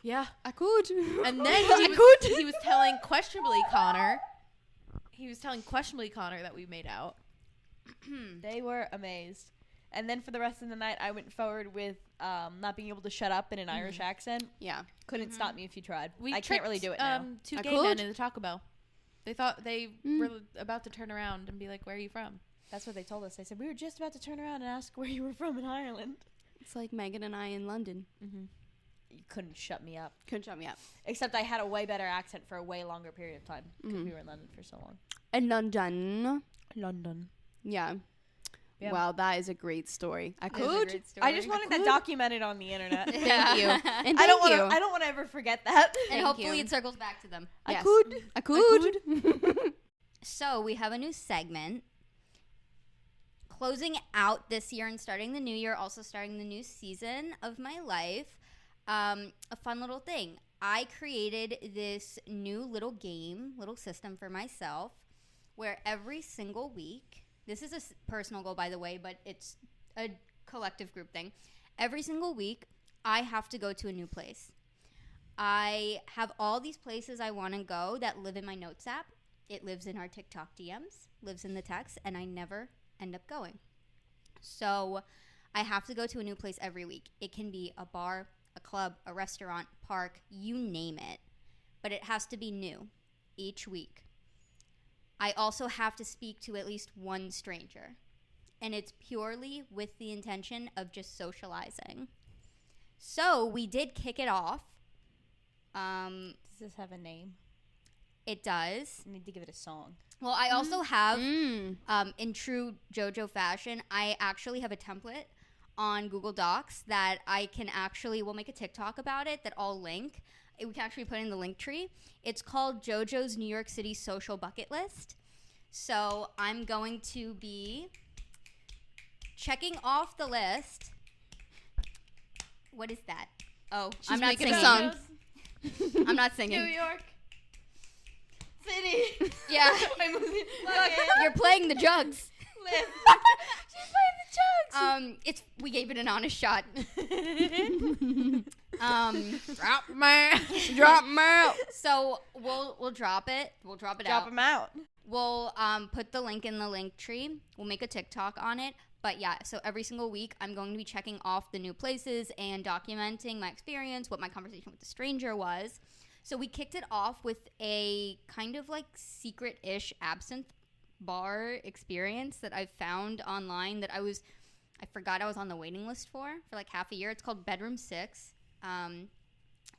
Yeah. I could. And then he was telling questionably Connor. He was telling questionably Connor that we made out. They were amazed. And then for the rest of the night, I went forward with not being able to shut up in an Irish accent. Yeah. Couldn't stop me if you tried. We I can't really do it now. Two I gay could. men in the Taco Bell. They thought they were about to turn around and be like, "Where are you from?" That's what they told us. They said, "We were just about to turn around and ask where you were from in Ireland." It's like Megan and I in London. You couldn't shut me up. Couldn't shut me up. Except I had a way better accent for a way longer period of time because we were in London for so long. In London. London. Yeah. Yeah. Wow, that is a great story. I That is a could. great story. I just wanted that documented on the internet. Thank you. And I don't thank want to. I don't want to ever forget that. And Thank hopefully you. it circles back to them. Yes. I could. I could. So we have a new segment. closing out this year and starting the new year, also starting the new season of my life, a fun little thing. I created this new little game, little system for myself, where every single week, this is a personal goal, by the way, but it's a collective group thing. Every single week, I have to go to a new place. I have all these places I want to go that live in my notes app. It lives in our TikTok DMs, lives in the text, and I never end up going. So I have to go to a new place every week. It can be a bar, a club, a restaurant, park, you name it. But it has to be new each week. I also have to speak to at least one stranger. And it's purely with the intention of just socializing. So we did kick it off. Does this have a name? It does. I need to give it a song. Well, I also have, in true JoJo fashion, I actually have a template on Google Docs that I can actually, we'll make a TikTok about it that I'll link. We can actually put in the link tree. It's called JoJo's New York City Social Bucket List. So I'm going to be checking off the list. What is that? Oh, I'm not making singing. a song. I'm not singing. New York City. Yeah. You're playing the jugs. She's playing the jugs. We gave it an honest shot. Drop mail. So we'll drop it. We'll drop it out. Drop them out. We'll put the link in the link tree. We'll make a TikTok on it. But yeah, so every single week I'm going to be checking off the new places and documenting my experience, what my conversation with the stranger was. So we kicked it off with a kind of like secret-ish absinthe bar experience that I found online that I forgot I was on the waiting list for like half a year. It's called Bedroom 6.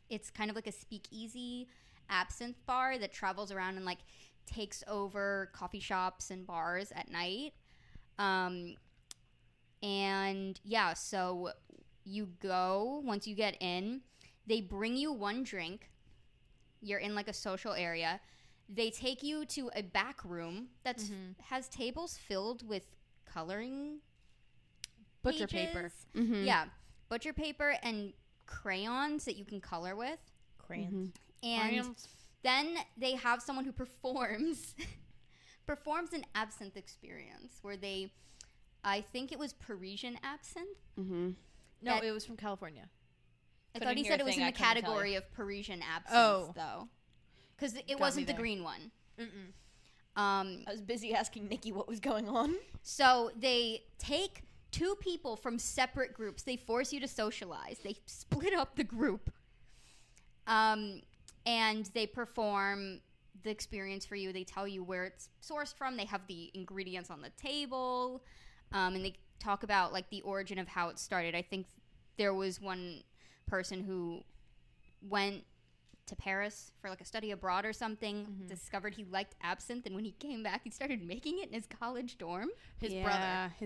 It's kind of like a speakeasy absinthe bar that travels around and like takes over coffee shops and bars at night. And yeah, so you go, once you get in, they bring you one drink. You're in like a social area. They take you to a back room that has tables filled with coloring Butcher pages. paper. Mm-hmm. Yeah, butcher paper and crayons that you can color with. Crayons. And then they have someone who performs an absinthe experience where they, I think it was Parisian absinthe. Mm-hmm. No, it was from California. I thought he said it was in the category of Parisian absinthe, though. Because it wasn't the green one. Mm-mm. I was busy asking Nikki what was going on. So they take two people from separate groups. They force you to socialize. They split up the group. And they perform the experience for you. They tell you where it's sourced from. They have the ingredients on the table. And they talk about like the origin of how it started. I think there was one person who went to Paris for like a study abroad or something, discovered he liked absinthe, and when he came back, he started making it in his college dorm. His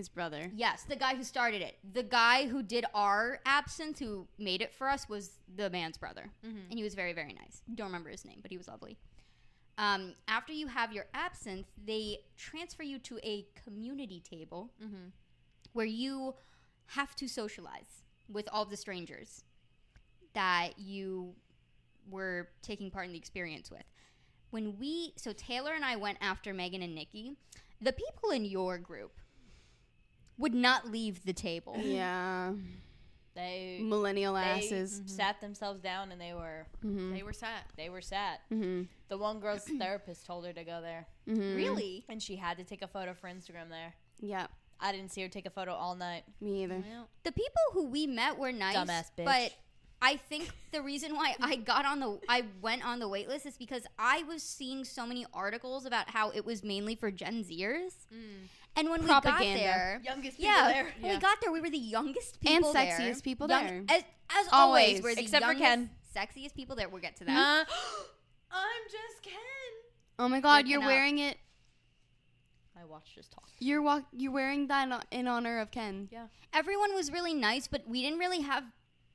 brother. Yes, the guy who started it. The guy who did our absinthe, who made it for us, was the man's brother. And he was very, very nice. Don't remember his name, but he was lovely. After you have your absinthe, they transfer you to a community table where you have to socialize with all the strangers that you were taking part in the experience with. So Taylor and I went after Megan and Nikki. The people in your group would not leave the table. Yeah. They Millennial asses. sat themselves down and they were They were sat. Mm-hmm. The one girl's therapist told her to go there. Mm-hmm. Really? And she had to take a photo for Instagram there. Yeah. I didn't see her take a photo all night. Me either. Well, The people who we met were nice, Dumbass bitch. but I think the reason why I went on the wait list is because I was seeing so many articles about how it was mainly for Gen Zers. And when Propaganda. we got there, Youngest people yeah, there. when we got there, we were the youngest And people there. sexiest people Young- there. As always, Always. we're the Except for youngest, Ken. sexiest people there. We'll get to that. I'm just Ken. Oh my God, You're you're wearing it. I watched this talk. You're wearing that in honor of Ken. Yeah. Everyone was really nice, but we didn't really have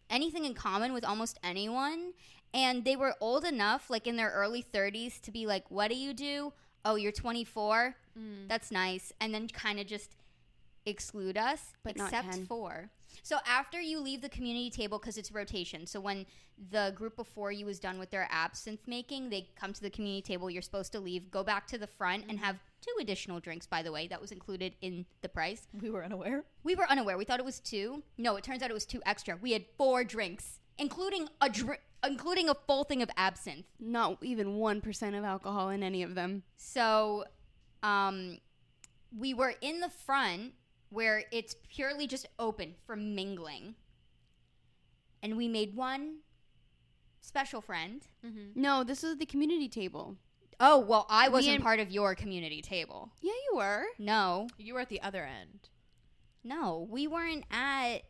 anything in common with almost anyone. And they were old enough, like in their early 30s, to be like, what do you do? Oh, you're 24? That's nice. And then kind of just exclude us, But not except Ken. for. So after you leave the community table, because it's rotation, so when the group before you was done with their absinthe making, they come to the community table, you're supposed to leave, go back to the front, and have 2 additional drinks, by the way. That was included in the price. We were unaware. We were unaware. We thought it was 2. No, it turns out it was 2 extra. We had 4 drinks, including a full thing of absinthe. Not even 1% of alcohol in any of them. So we were in the front where it's purely just open for mingling. And we made one special friend. No, this was the community table. Oh, well, I Me wasn't and- part of your community table. Yeah, you were. No. You were at the other end. No, we weren't at...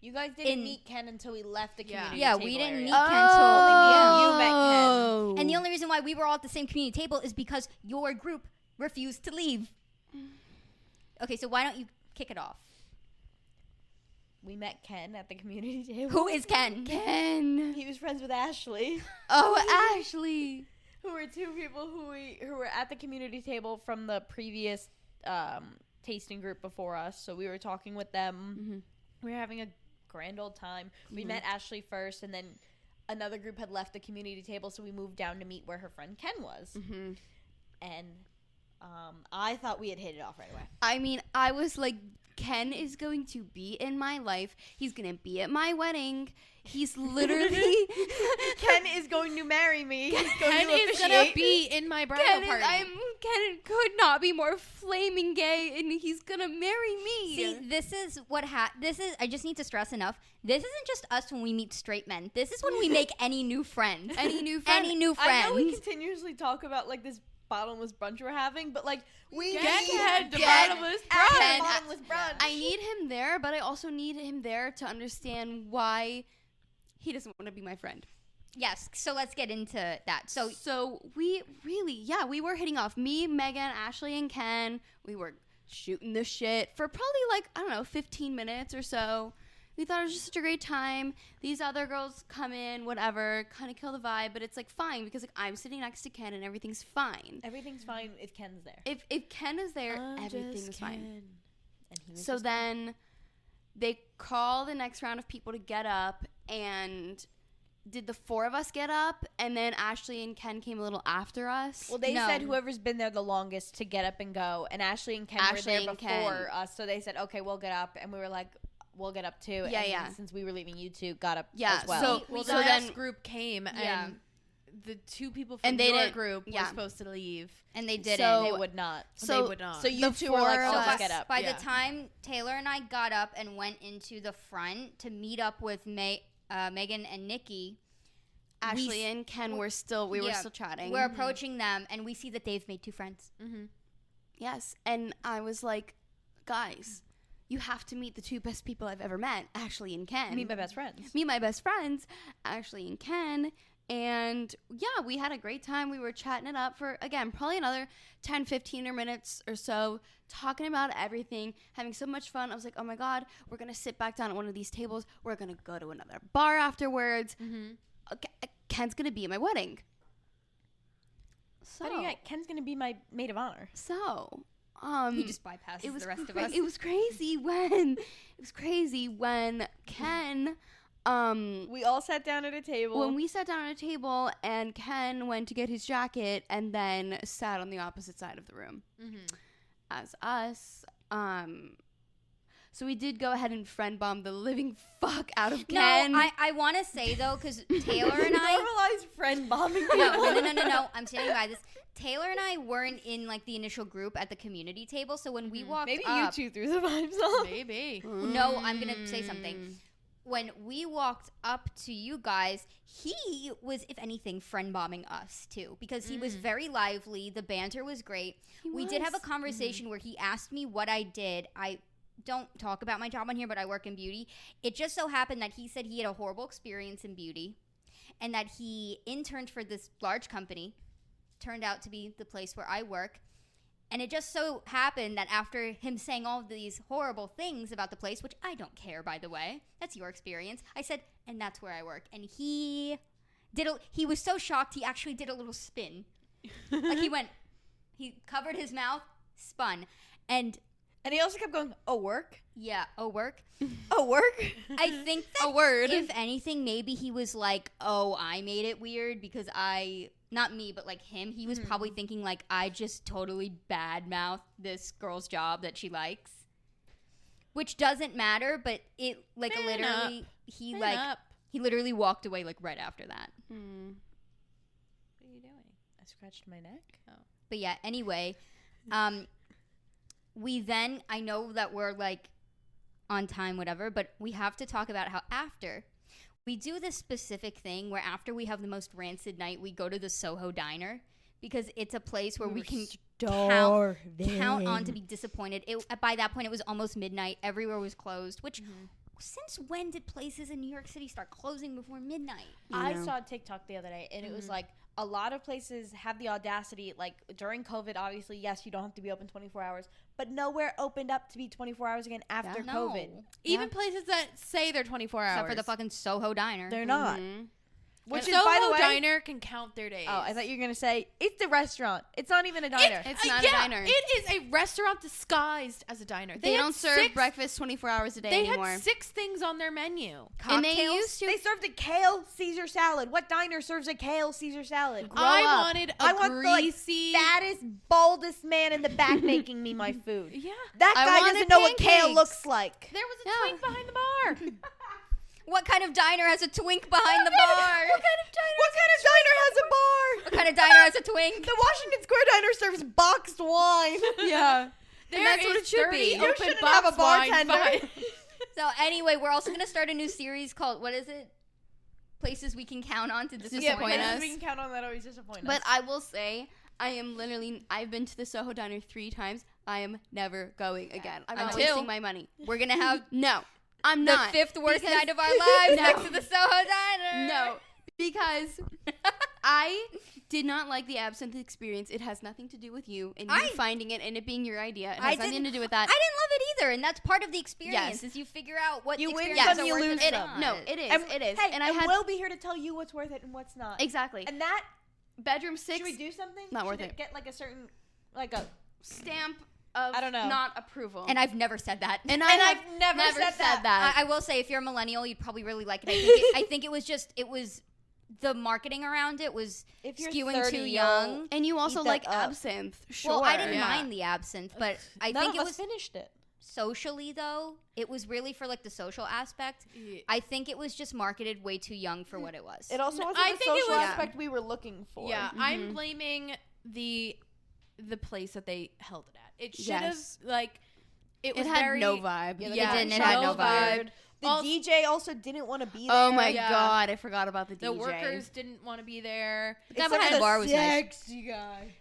You guys didn't meet Ken until we left the community Yeah, table we didn't area. meet Ken You met Ken. Oh. And the only reason why we were all at the same community table is because your group refused to leave. Okay, so why don't you kick it off? We met Ken at the community table. Who is Ken? Ken. He was friends with Ashley, Oh, Ashley. who were 2 people who were at the community table from the previous tasting group before us. So we were talking with them. We were having a grand old time. We met Ashley first, and then another group had left the community table, so we moved down to meet where her friend Ken was. And I thought we had hit it off right away. I mean, I was like, Ken is going to be in my life. He's going to be at my wedding. He's literally... Ken is going to marry me. He's going Ken to is officiate. gonna be in my bridal party. Ken could not be more flaming gay, and he's gonna marry me. See, this is what I just need to stress enough. This isn't just us when we meet straight men. This is when we make any new friends. Any new friend. Any new I know we friends. continuously talk about like this bottomless brunch we're having, but like we Ken need had the Ken bottomless at the brunch. bottomless brunch. I need him there, but I also need him there to understand why he doesn't want to be my friend. Yes, so let's get into that. So we really, we were hitting off. Me, Megan, Ashley, and Ken, we were shooting the shit for probably like, I don't know, 15 minutes or so. We thought it was just such a great time. These other girls come in, whatever, kind of kill the vibe, but it's like fine because like I'm sitting next to Ken and everything's fine. Everything's fine if Ken's there. If Ken is there, everything is fine. And he was So just then they call the next round of people to get up, and did the 4 of us get up, and then Ashley and Ken came a little after us? well, they No. said whoever's been there the longest to get up and go, and Ashley and Ken were Ashley there and before Ken. us, so they said, okay, we'll get up, and we were like, we'll get up too. Yeah, and yeah. since we were leaving, you 2 got up Yeah, as well. so- Well, so the then- next group came, Yeah. and the 2 people And from they your didn't- group yeah. were supposed to leave. and they didn't. So- they would not. So- they would not. So you The 2 were like, 4 oh, of let's us- get up. By Yeah. the time Taylor and I got up and went into the front to meet up with Megan and Nikki, Ashley and Ken were still, we were Yeah. still chatting. we're approaching them, and we see that they've made 2 friends. Yes, and I was like, guys, you have to meet the 2 best people I've ever met, Ashley and Ken. Meet my best friends. Meet my best friends, Ashley and Ken. And yeah, we had a great time. We were chatting it up for, again, probably another 10, 15 minutes or so, talking about everything, having so much fun. I was like, oh my God, we're going to sit back down at one of these tables. We're going to go to another bar afterwards. Okay, Ken's going to be at my wedding. So, But yeah, Ken's gonna be my maid of honor. He just bypasses it was the rest of us. It was crazy when Ken We all sat down at a table. when we sat down at a table and Ken went to get his jacket and then sat on the opposite side of the room as us. So we did go ahead and friend bomb the living fuck out of Ken. No, I want to say, though, because Taylor and I... normalized friend bombing. No. I'm standing by this. Taylor and I weren't in, like, the initial group at the community table, so when we walked Maybe up... you 2 threw the vibes off. Maybe. No, I'm going to say something. When we walked up to you guys, he was, if anything, friend bombing us, too, because he was very lively. The banter was great. We did have a conversation where he asked me what I did. I don't talk about my job on here, but I work in beauty. It just so happened that he said he had a horrible experience in beauty and that he interned for this large company, turned out to be the place where I work. And it just so happened that after him saying all of these horrible things about the place, which I don't care, by the way, that's your experience, I said, and that's where I work. And he was so shocked, he actually did a little spin. Like he covered his mouth, spun. And And he also kept going, oh, work? Yeah, work. Oh, work? I think that A word. if anything, maybe he was like, oh, I made it weird because not me, but like him, he was probably thinking like, I just totally badmouthed this girl's job that she likes. Which doesn't matter, but it like Man literally, up. he literally walked away like right after that. What are you doing? I scratched my neck. Oh. But yeah, anyway, I know that we're like on time, whatever, but we have to talk about how after we do this specific thing where after we have the most rancid night, we go to the Soho Diner because it's a place where we can count on to be disappointed. By that point, it was almost midnight. Everywhere was closed, which since when did places in New York City start closing before midnight? I saw a TikTok the other day, and it was like a lot of places have the audacity, like during COVID, obviously, yes, you don't have to be open 24 hours, but nowhere opened up to be 24 hours again after COVID. Even places that say they're 24 hours. Except for the fucking Soho Diner. They're not. Which is, Soho by the way, Diner can count their days. Oh, I thought you were going to say, it's the restaurant. It's not even a diner. It's not a diner. It is a restaurant disguised as a diner. They don't serve breakfast 24 hours a day anymore. They had 6 things on their menu. And they used to. They served a kale Caesar salad. What diner serves a kale Caesar salad? I wanted a greasy... the fattest, baldest man in the back making me my food. Yeah. That guy doesn't know what kale looks like. There was a twink behind the bar. What kind of diner has a twink behind the bar? What kind of diner has a bar? What kind of diner has a twink? The Washington Square Diner serves boxed wine. Yeah. There that's what is it should be. 30 You open shouldn't box have a bartender. wine, fine. So anyway, we're also going to start a new series called, what is it? Places we can count on to disappoint Disappoint us. us. We can count on that always disappoint us. But I will say, I've been to the Soho Diner 3 times. I am never going again. I'm not Until- wasting my money. We're going to have No, I'm the not. 5th worst Because- night of our lives No. next to the Soho Diner. No, because I did not like the absinthe experience. It has nothing to do with you and you finding it and it being your idea. It has nothing to do with that. I didn't love it either, and that's part of the experience Yes. is you figure out what You win experiences some, are you worth lose it or some. not. No, it is. And, It is. Hey, and and we'll be here to tell you what's worth it and what's not. Exactly. And that, Bedroom 6. should we do something? Not Should worth it it. get like a certain, like a, stamp of I don't know. not approval. And I've never said that. And I've never said that. I will say, if you're a millennial, you'd probably really like it. I think it was the marketing around it was if you're skewing 30, too you'll young. And you also eat that like up. absinthe. Sure. Well, I didn't Yeah. mind the absinthe, but I None think of it us was finished it. socially though. It was really for like the social aspect. I think it was just marketed way too young for what it was. It also wasn't I the think it social was- aspect we were looking for. Yeah, I'm blaming the place that they held it at. It should have like it was had very no vibe. Yeah, It didn't. It had no vibe. The DJ also didn't want to be there. Oh my Yeah. god, I forgot about the DJ. The workers didn't want to be there. The guy behind the bar was nice. sexy guy.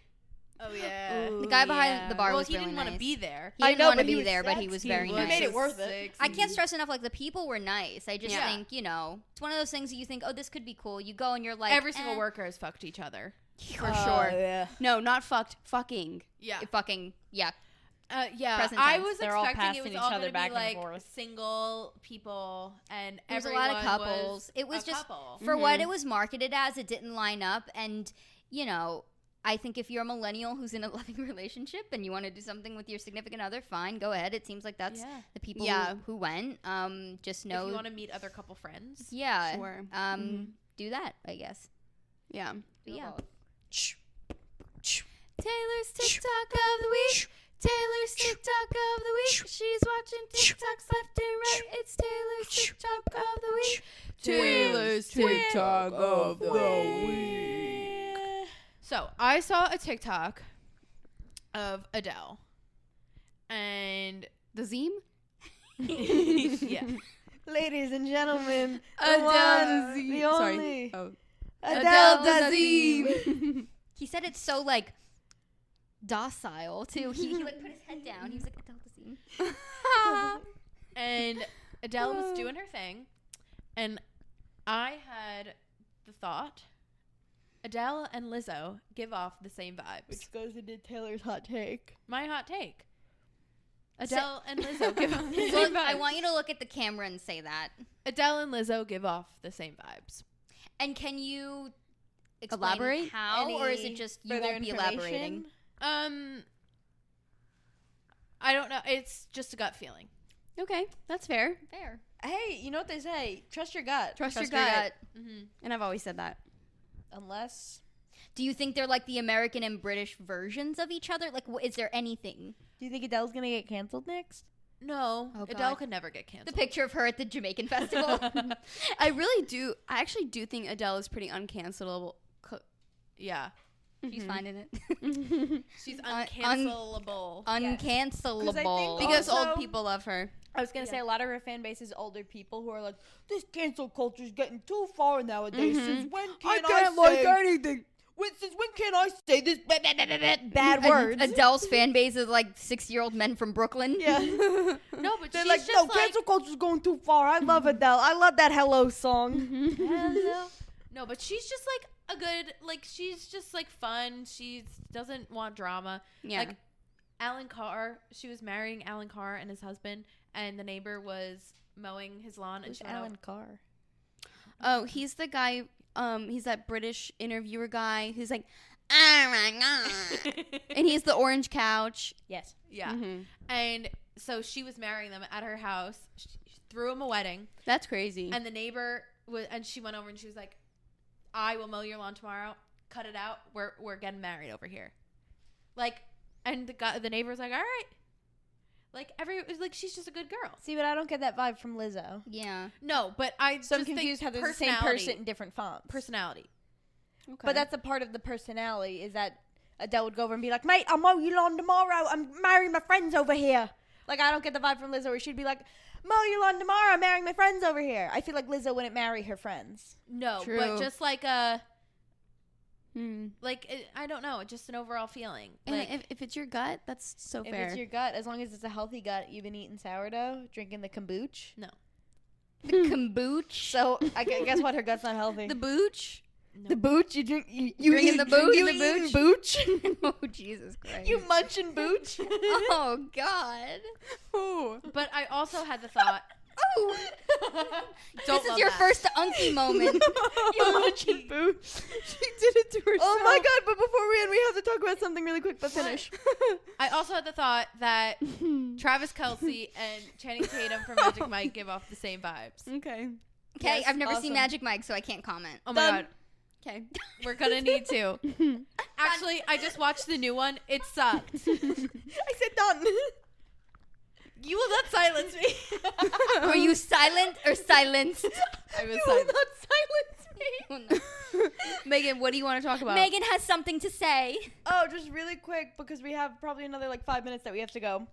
Oh yeah. The guy behind the bar Well, was he really didn't nice. want to be there. He I didn't know, want to but he be was there, but he was sexy. very He nice. made it worth it. I can't stress enough, like, the people were nice. I just Yeah. think, it's one of those things that you think, oh, this could be cool. You go and you're like, Every single worker has fucked each other. For sure. Yeah. No, not fucked. Fucking. Yeah. fucking, yeah. Yeah, Present I tense. was They're all expecting it passing was each all other going to back be and like forth. single people, and There was a everyone lot of couples. It was a just couple. for what it was marketed as. It didn't line up, and I think if you're a millennial who's in a loving relationship and you want to do something with your significant other, fine, go ahead. It seems like that's Yeah. the people Yeah. who went. Just If know, you want to meet other couple friends. yeah, Sure. do that, I guess. Yeah. But yeah. Taylor's TikTok of the week. Taylor's TikTok of the week. She's watching TikToks left and right. It's Taylor's TikTok of the week. Taylor's TikTok of the week. So I saw a TikTok of Adele, and The Zeme? yeah, Ladies and gentlemen, the Adele one, Dazeem. the Sorry. only, Oh. Adele Dazeem. He said it so like docile too. He like put his head down. He was like, Adele Dazeem. and Adele was doing her thing, and I had the thought, Adele and Lizzo give off the same vibes. Which goes into Taylor's hot take. My hot take. Adele and Lizzo give off the same Look, vibes. I want you to look at the camera and say that. Adele and Lizzo give off the same vibes. And can you explain Elaborate? how, or is it Any just you further won't be information? elaborating? I don't know. It's just a gut feeling. Okay, that's fair. Fair. Hey, you know what they say? Trust your gut. Trust your gut. Mm-hmm. And I've always said that. Unless... Do you think they're like the American and British versions of each other? Like, is there anything? Do you think Adele's going to get canceled next? No, Oh, Adele God. could never get canceled. The picture of her at the Jamaican festival. I actually do think Adele is pretty uncancelable. Yeah. She's finding it. She's uncancelable. Uncancelable. Because Also- old people love her. I was going to say a lot of her fan base is older people who are like, this cancel culture is getting too far nowadays. Since when can I say... anything. Since when can I say this bad words? Adele's fan base is like 6-year-old men from Brooklyn. Yeah. No, but They're she's like, just no, like... cancel culture's going too far. I love Adele. I love that Hello song. Hello. No, but she's just like a good, like, she's just like fun. She doesn't want drama. Yeah. Like Alan Carr, she was marrying Alan Carr and his husband, and the neighbor was mowing his lawn. And Who's she went Alan Carr? Oh, he's the guy, he's that British interviewer guy who's like, oh my God. And he's the orange couch. Yes. Yeah. Mm-hmm. And so she was marrying them at her house. She threw him a wedding. That's crazy. And the neighbor and she went over and she was like, I will mow your lawn tomorrow. Cut it out. We're getting married over here. Like, and the neighbor was like, all right. Like she's just a good girl. See, but I don't get that vibe from Lizzo. Yeah. No, but I So I'm just confused how think they're the same person in different fonts. personality. Okay. But that's a part of the personality is that Adele would go over and be like, mate, I'll mow your lawn tomorrow. I'm marrying my friends over here. Like, I don't get the vibe from Lizzo where she'd be like, mow your lawn tomorrow. I'm marrying my friends over here. I feel like Lizzo wouldn't marry her friends. No, True. but just like a Hmm. I don't know, just an overall feeling. And Like if it's your gut, that's so If fair. it's your gut, as long as it's a healthy gut, you've been eating sourdough, drinking the kombucha. The kombucha. So I guess what? Her gut's not healthy. the booch. no. The booch you drink. You Drinking eat the booch? You The eating booch. Oh, Jesus Christ. You munching booch. Oh, God. Oh. But I also had the thought. Oh. Don't This is love your that. first unky moment. You munching booch. She did it to herself. Oh my God! But before we end, we have to talk about something really quick. But finish. I also had the thought that Travis Kelce and Channing Tatum from Magic Mike give off the same vibes. Okay. Okay, Yes, I've never awesome. seen Magic Mike, so I can't comment. Oh my Done. God. Okay. We're gonna need to. Actually, I just watched the new one. It sucked. I said done. You will not silence me. Were you silent or silenced? I was You will silent. not silence me. Oh, no. Megan, what do you want to talk about? Megan has something to say. Oh, just really quick because we have probably another like 5 minutes that we have to go.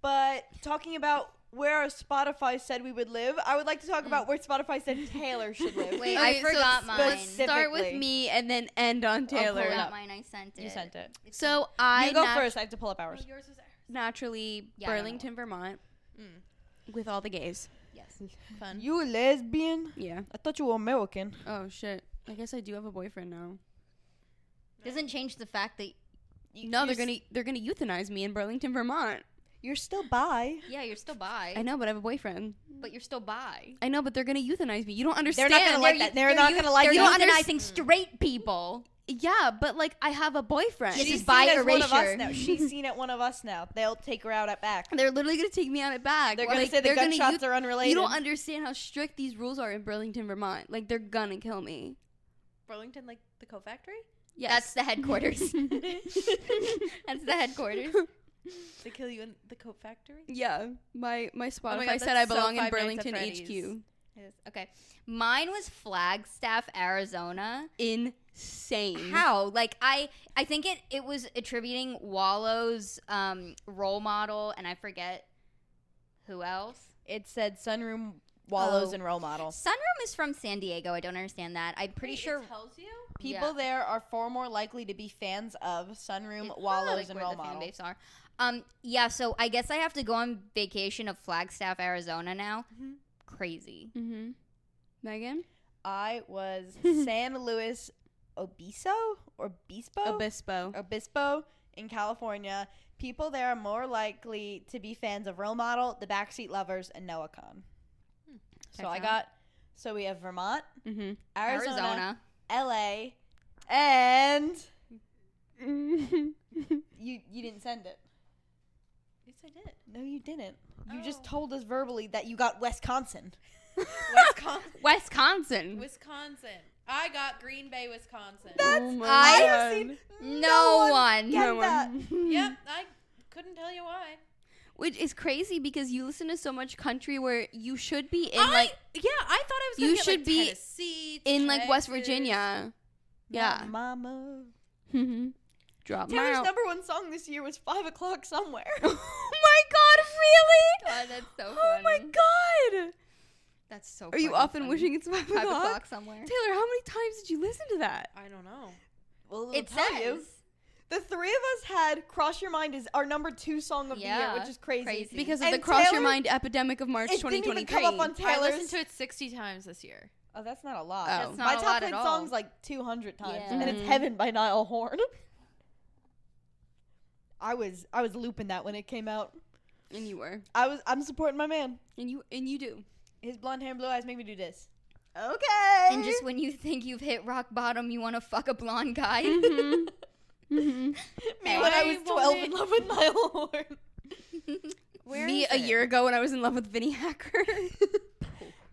But talking about where our Spotify said we would live, I would like to talk about where Spotify said Taylor should live. Wait, Okay, I forgot so mine. Start with Specifically. me and then end on I Taylor. forgot mine. I sent it. You sent it. So I You go first. I have to pull up ours. Yours was there. naturally Yeah, I don't know. Burlington, Vermont, with all the gays. Yes. Fun. You a lesbian? Yeah. I thought you were American. Oh shit. I guess I do have a boyfriend now. Doesn't change the fact that No, they're gonna euthanize me in Burlington, Vermont. You're still bi. yeah, you're still bi, I know, but I have a boyfriend. but you're still bi. I know, but they're gonna euthanize me. You don't They're understand. not gonna like that. They're not gonna like They're you. euthanizing straight people. Yeah, but like I have a boyfriend. This She's is seen bi as one of us erasure. now. She's seen at one of us now. They'll take her out at back. They're literally gonna take me out at back. They're gonna Like, say the they're gonna gunshots are unrelated. You don't understand how strict these rules are in Burlington, Vermont. Like they're gonna kill me. Burlington, like the Coat Factory? Yes. That's the headquarters. That's the headquarters. They kill you in the Coat Factory? Yeah. My Spotify God, said I that's so belong in 5 Nights at Burlington Freddy's. HQ. Yes. Okay. Mine was Flagstaff, Arizona. Insane. How? Like I think it was attributing Wallow's role model, and I forget who else. It said sunroom, wallows, Oh. and role model. Sunroom is from San Diego. I don't understand that. I'm pretty sure. It tells you? People Yeah. there are far more likely to be fans of sunroom, It's wallows, like and where role the fan model. base are. Yeah. So I guess I have to go on vacation of Flagstaff, Arizona now. Mhm. Crazy. Mm-hmm. Megan? I was San Luis Obispo Obispo in California. People there are more likely to be fans of Role Model, The Backseat Lovers, and Noah Khan. So we have Vermont, Mm-hmm. Arizona, LA, and you didn't send it. I did. No, you didn't. You just Oh. told us verbally that you got Wisconsin. Wisconsin. Wisconsin. I got Green Bay, Wisconsin. Oh my I God. have seen No one. get No that. one. Yep, I couldn't tell you why. Which is crazy because you listen to so much country where you should be in I like thought I was gonna you get, should like, be Tennessee, in like West Texas. Virginia. Yeah. Mama. Drop my Taylor's out. number one song this year was 5 o'clock somewhere. Oh my God! Really? God, that's so Oh my funny. God! That's so Are you fucking often funny. wishing it's 5 5 o'clock? o'clock somewhere? Taylor, how many times did you listen to that? I don't know. Well, It tell says. you. The three of us had "Cross Your Mind" is our number 2 song of the year, Yeah, which is crazy. crazy. Because of And the Cross Your Taylor- Mind epidemic of March It didn't 2023. even come up on I Taylor's. listened to it 60 times this year. Oh, that's not a lot. Oh. That's My not a top lot played at all. song's like 200 times, Yeah. and it's Mhm. "Heaven" by Niall Horn. I was looping that when it came out. And you were. I'm supporting my man. And you do. His blonde hair and blue eyes make me do this. Okay. And just when you think you've hit rock bottom, you want to fuck a blonde guy. Mm-hmm. Mm-hmm. me when I was I 12 in wanted- love with Niall Horn. Where Me is a it? year ago when I was in love with Vinny Hacker.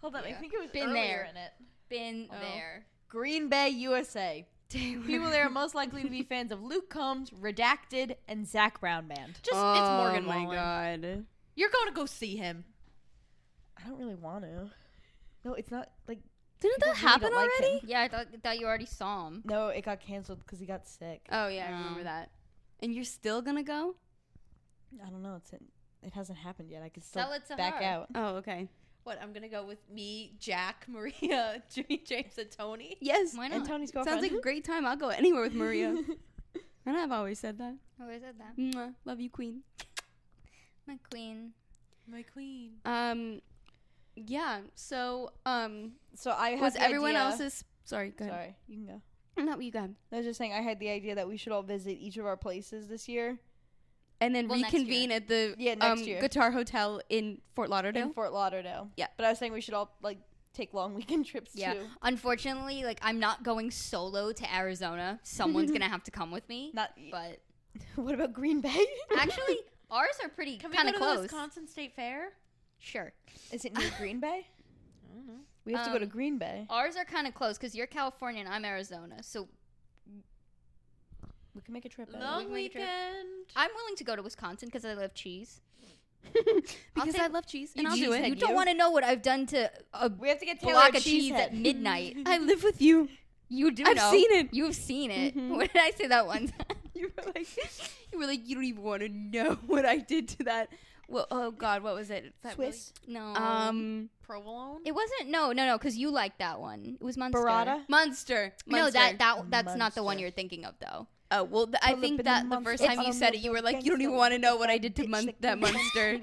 Hold on, I Yeah. think it was Been earlier there. in it. Been Oh. there. Green Bay, USA. Taylor. People there are most likely to be fans of Luke Combs, Redacted, and Zach Brown Band. Just it's Oh Morgan my Wallen. God. You're going to go see him. I don't really want to. No, it's not like. Didn't people that really happen don't like already? him. Yeah, I thought you already saw him. No, it got canceled because he got sick. Oh yeah, I remember that. And you're still gonna go? I don't know. It hasn't happened yet. I could still Sell it to back her. out. Oh, okay. What, I'm going to go with me, Jack, Maria, Jimmy, James, and Tony? Yes. Why And not? Tony's girlfriend. Sounds like a great time. I'll go anywhere with Maria. And I've always said that. Always said that. Mwah. Love you, Queen. My queen. My queen. Yeah. So, So I had was the everyone idea- else's? Sorry, go ahead. Sorry, you can go. No, you go ahead. I was just saying I had the idea that we should all visit each of our places this year And then Well, next reconvene at the next year. Guitar Hotel in Fort Lauderdale. in Fort Lauderdale. Yeah. But I was saying we should all like take long weekend trips Yeah. too. Unfortunately, like I'm not going solo to Arizona. Someone's gonna have to come with me. Not. But What about Green Bay? actually, ours are pretty Can we kind go of to the close. Wisconsin State Fair? Sure. Is it near Green Bay? I don't know. We have to go to Um, Green Bay. Ours are kind of close because you're California and I'm Arizona. So We can make a trip. No. out. Long make a trip. weekend. I'm willing to go to Wisconsin because I love cheese. Because take- I love cheese, and You I'll do cheesehead. it. You don't want to know what I've done to a We have to get Taylor block a of cheese head. at midnight. I live with you. You do I've know. seen it. You've seen it. Mhm. What did I say that one time? You were like, you don't even want to know what I did to that. Well, oh God, what was it? Is that Swiss. No. Provolone? It wasn't. No, because you liked that one. It was Munster. Burrata. Munster. No, Munster. that's not the one Munster. you're thinking of though. Oh well, I think that the first time you said it, you were like, you don't even want to know what I did to that Munster.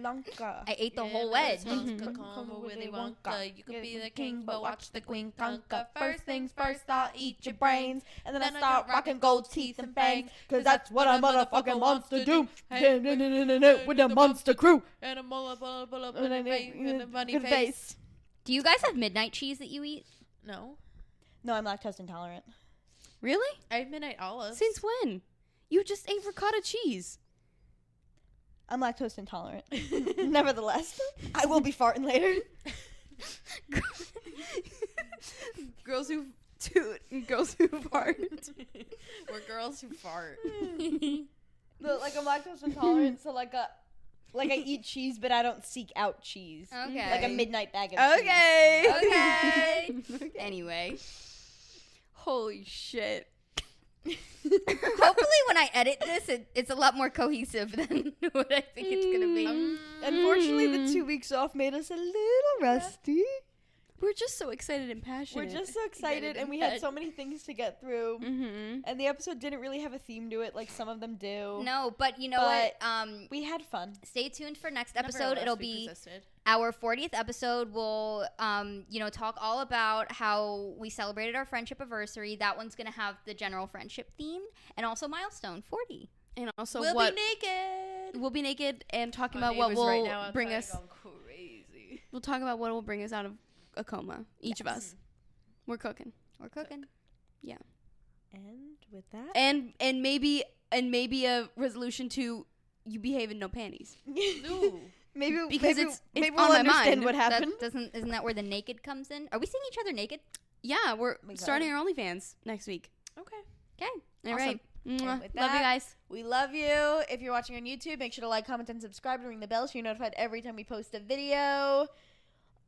I ate the Yeah, whole but wedge. it sounds Mhm. good, Come come Willy Willy Wonka. Wonka. You could You're be the the king, but watch the queen conquer. conquer. First things first, I'll eat your brains. And then, Then I I start got rocking gold teeth and fangs. Cause Cause that's what a motherfucking monster do. Hey, With the monster crew. And a bull up And with a funny good face. Do you guys have midnight cheese that you eat? No. No, I'm lactose intolerant. Really? I have midnight olives. Since when? You just ate ricotta cheese. I'm lactose intolerant. Nevertheless, I will be farting later. Girls who toot and girls who fart. We're girls who fart. No, like I'm lactose intolerant, so like I eat cheese, but I don't seek out cheese. Okay. Like a midnight bag of cheese. Okay. Okay. Anyway, Holy shit. hopefully when I edit this, it's a lot more cohesive than what I think it's gonna be. Unfortunately, the 2 weeks off made us a little rusty. We're just so excited and passionate. We're just so excited, and we had so many things to get through. Mm-hmm. And the episode didn't really have a theme to it, like some of them do. No, but you know But what? we had fun. Stay tuned for next episode. It'll be our 40th episode. We'll talk all about how we celebrated our friendship anniversary. That one's gonna have the general friendship theme and also milestone 40. And also We'll what be naked. we'll be naked and talking Our about what neighbors will right now bring outside us. are going crazy. We'll talk about what will bring us out of a coma. Each of us. We're cooking. We're cooking. And with that, And maybe a resolution to you behaving no panties. Ooh. Maybe Because maybe it's maybe on we'll my understand mind. what happened. Isn't that where the naked comes in? Are we seeing each other naked? Yeah, we're my God. starting our OnlyFans next week. Okay. Okay. All Awesome. right. And Mwah. with Love you that, guys. We love you. If you're watching on YouTube, make sure to like, comment, and subscribe and ring the bell so you're notified every time we post a video.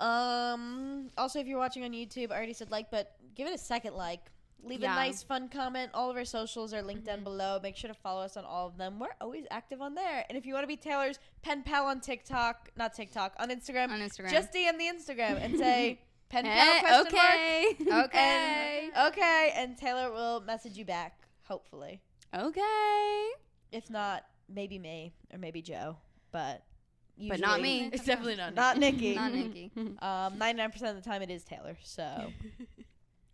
Also, if you're watching on YouTube, I already said like, but give it a second like. Leave a Yeah. nice, fun comment. All of our socials are linked down below. Make sure to follow us on all of them. We're always active on there. And if you want to be Taylor's pen pal on TikTok, not TikTok, on Instagram, On Instagram. just DM the Instagram and say pen pal Hey, question mark. okay. Okay. And, okay, and Taylor will message you back, hopefully. Okay. If not, maybe me or maybe Joe, but But not usually me. It's definitely not. Not Nikki. Not Nikki. 99% of the time it is Taylor, so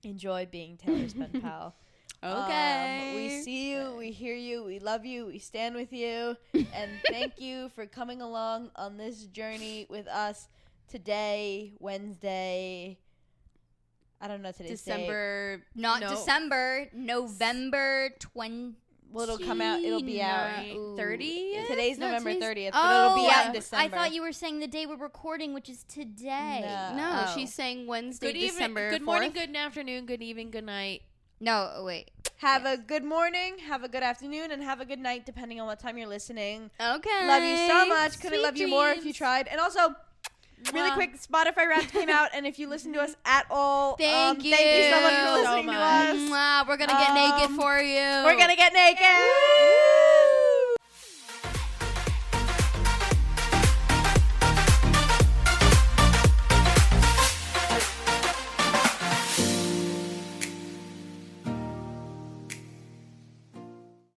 enjoy being Taylor's pen pal. Okay. We see you, we hear you, we love you, we stand with you, and thank you for coming along on this journey with us today, Wednesday. I don't know today's date. December. Not No. December, November 20. Well, it'll come out. It'll be out. Ooh. 30th? Today's No, November today's- 30th, but it'll be out I in December. thought you were saying the day we're recording, which is today. No, Oh. she's saying Wednesday, Good evening, December good 4th. morning, good afternoon, good evening, good night. No, wait. Have a good morning, have a good afternoon, and have a good night, depending on what time you're listening. Okay. Love you so much. Couldn't Sweet love you more if you dreams. tried. And also, really Mwah. quick, Spotify Wrapped came out, and if you listen to us at all, Thank thank you so much for you listening so to much. us. Mwah, we're gonna get naked for you. We're gonna get naked.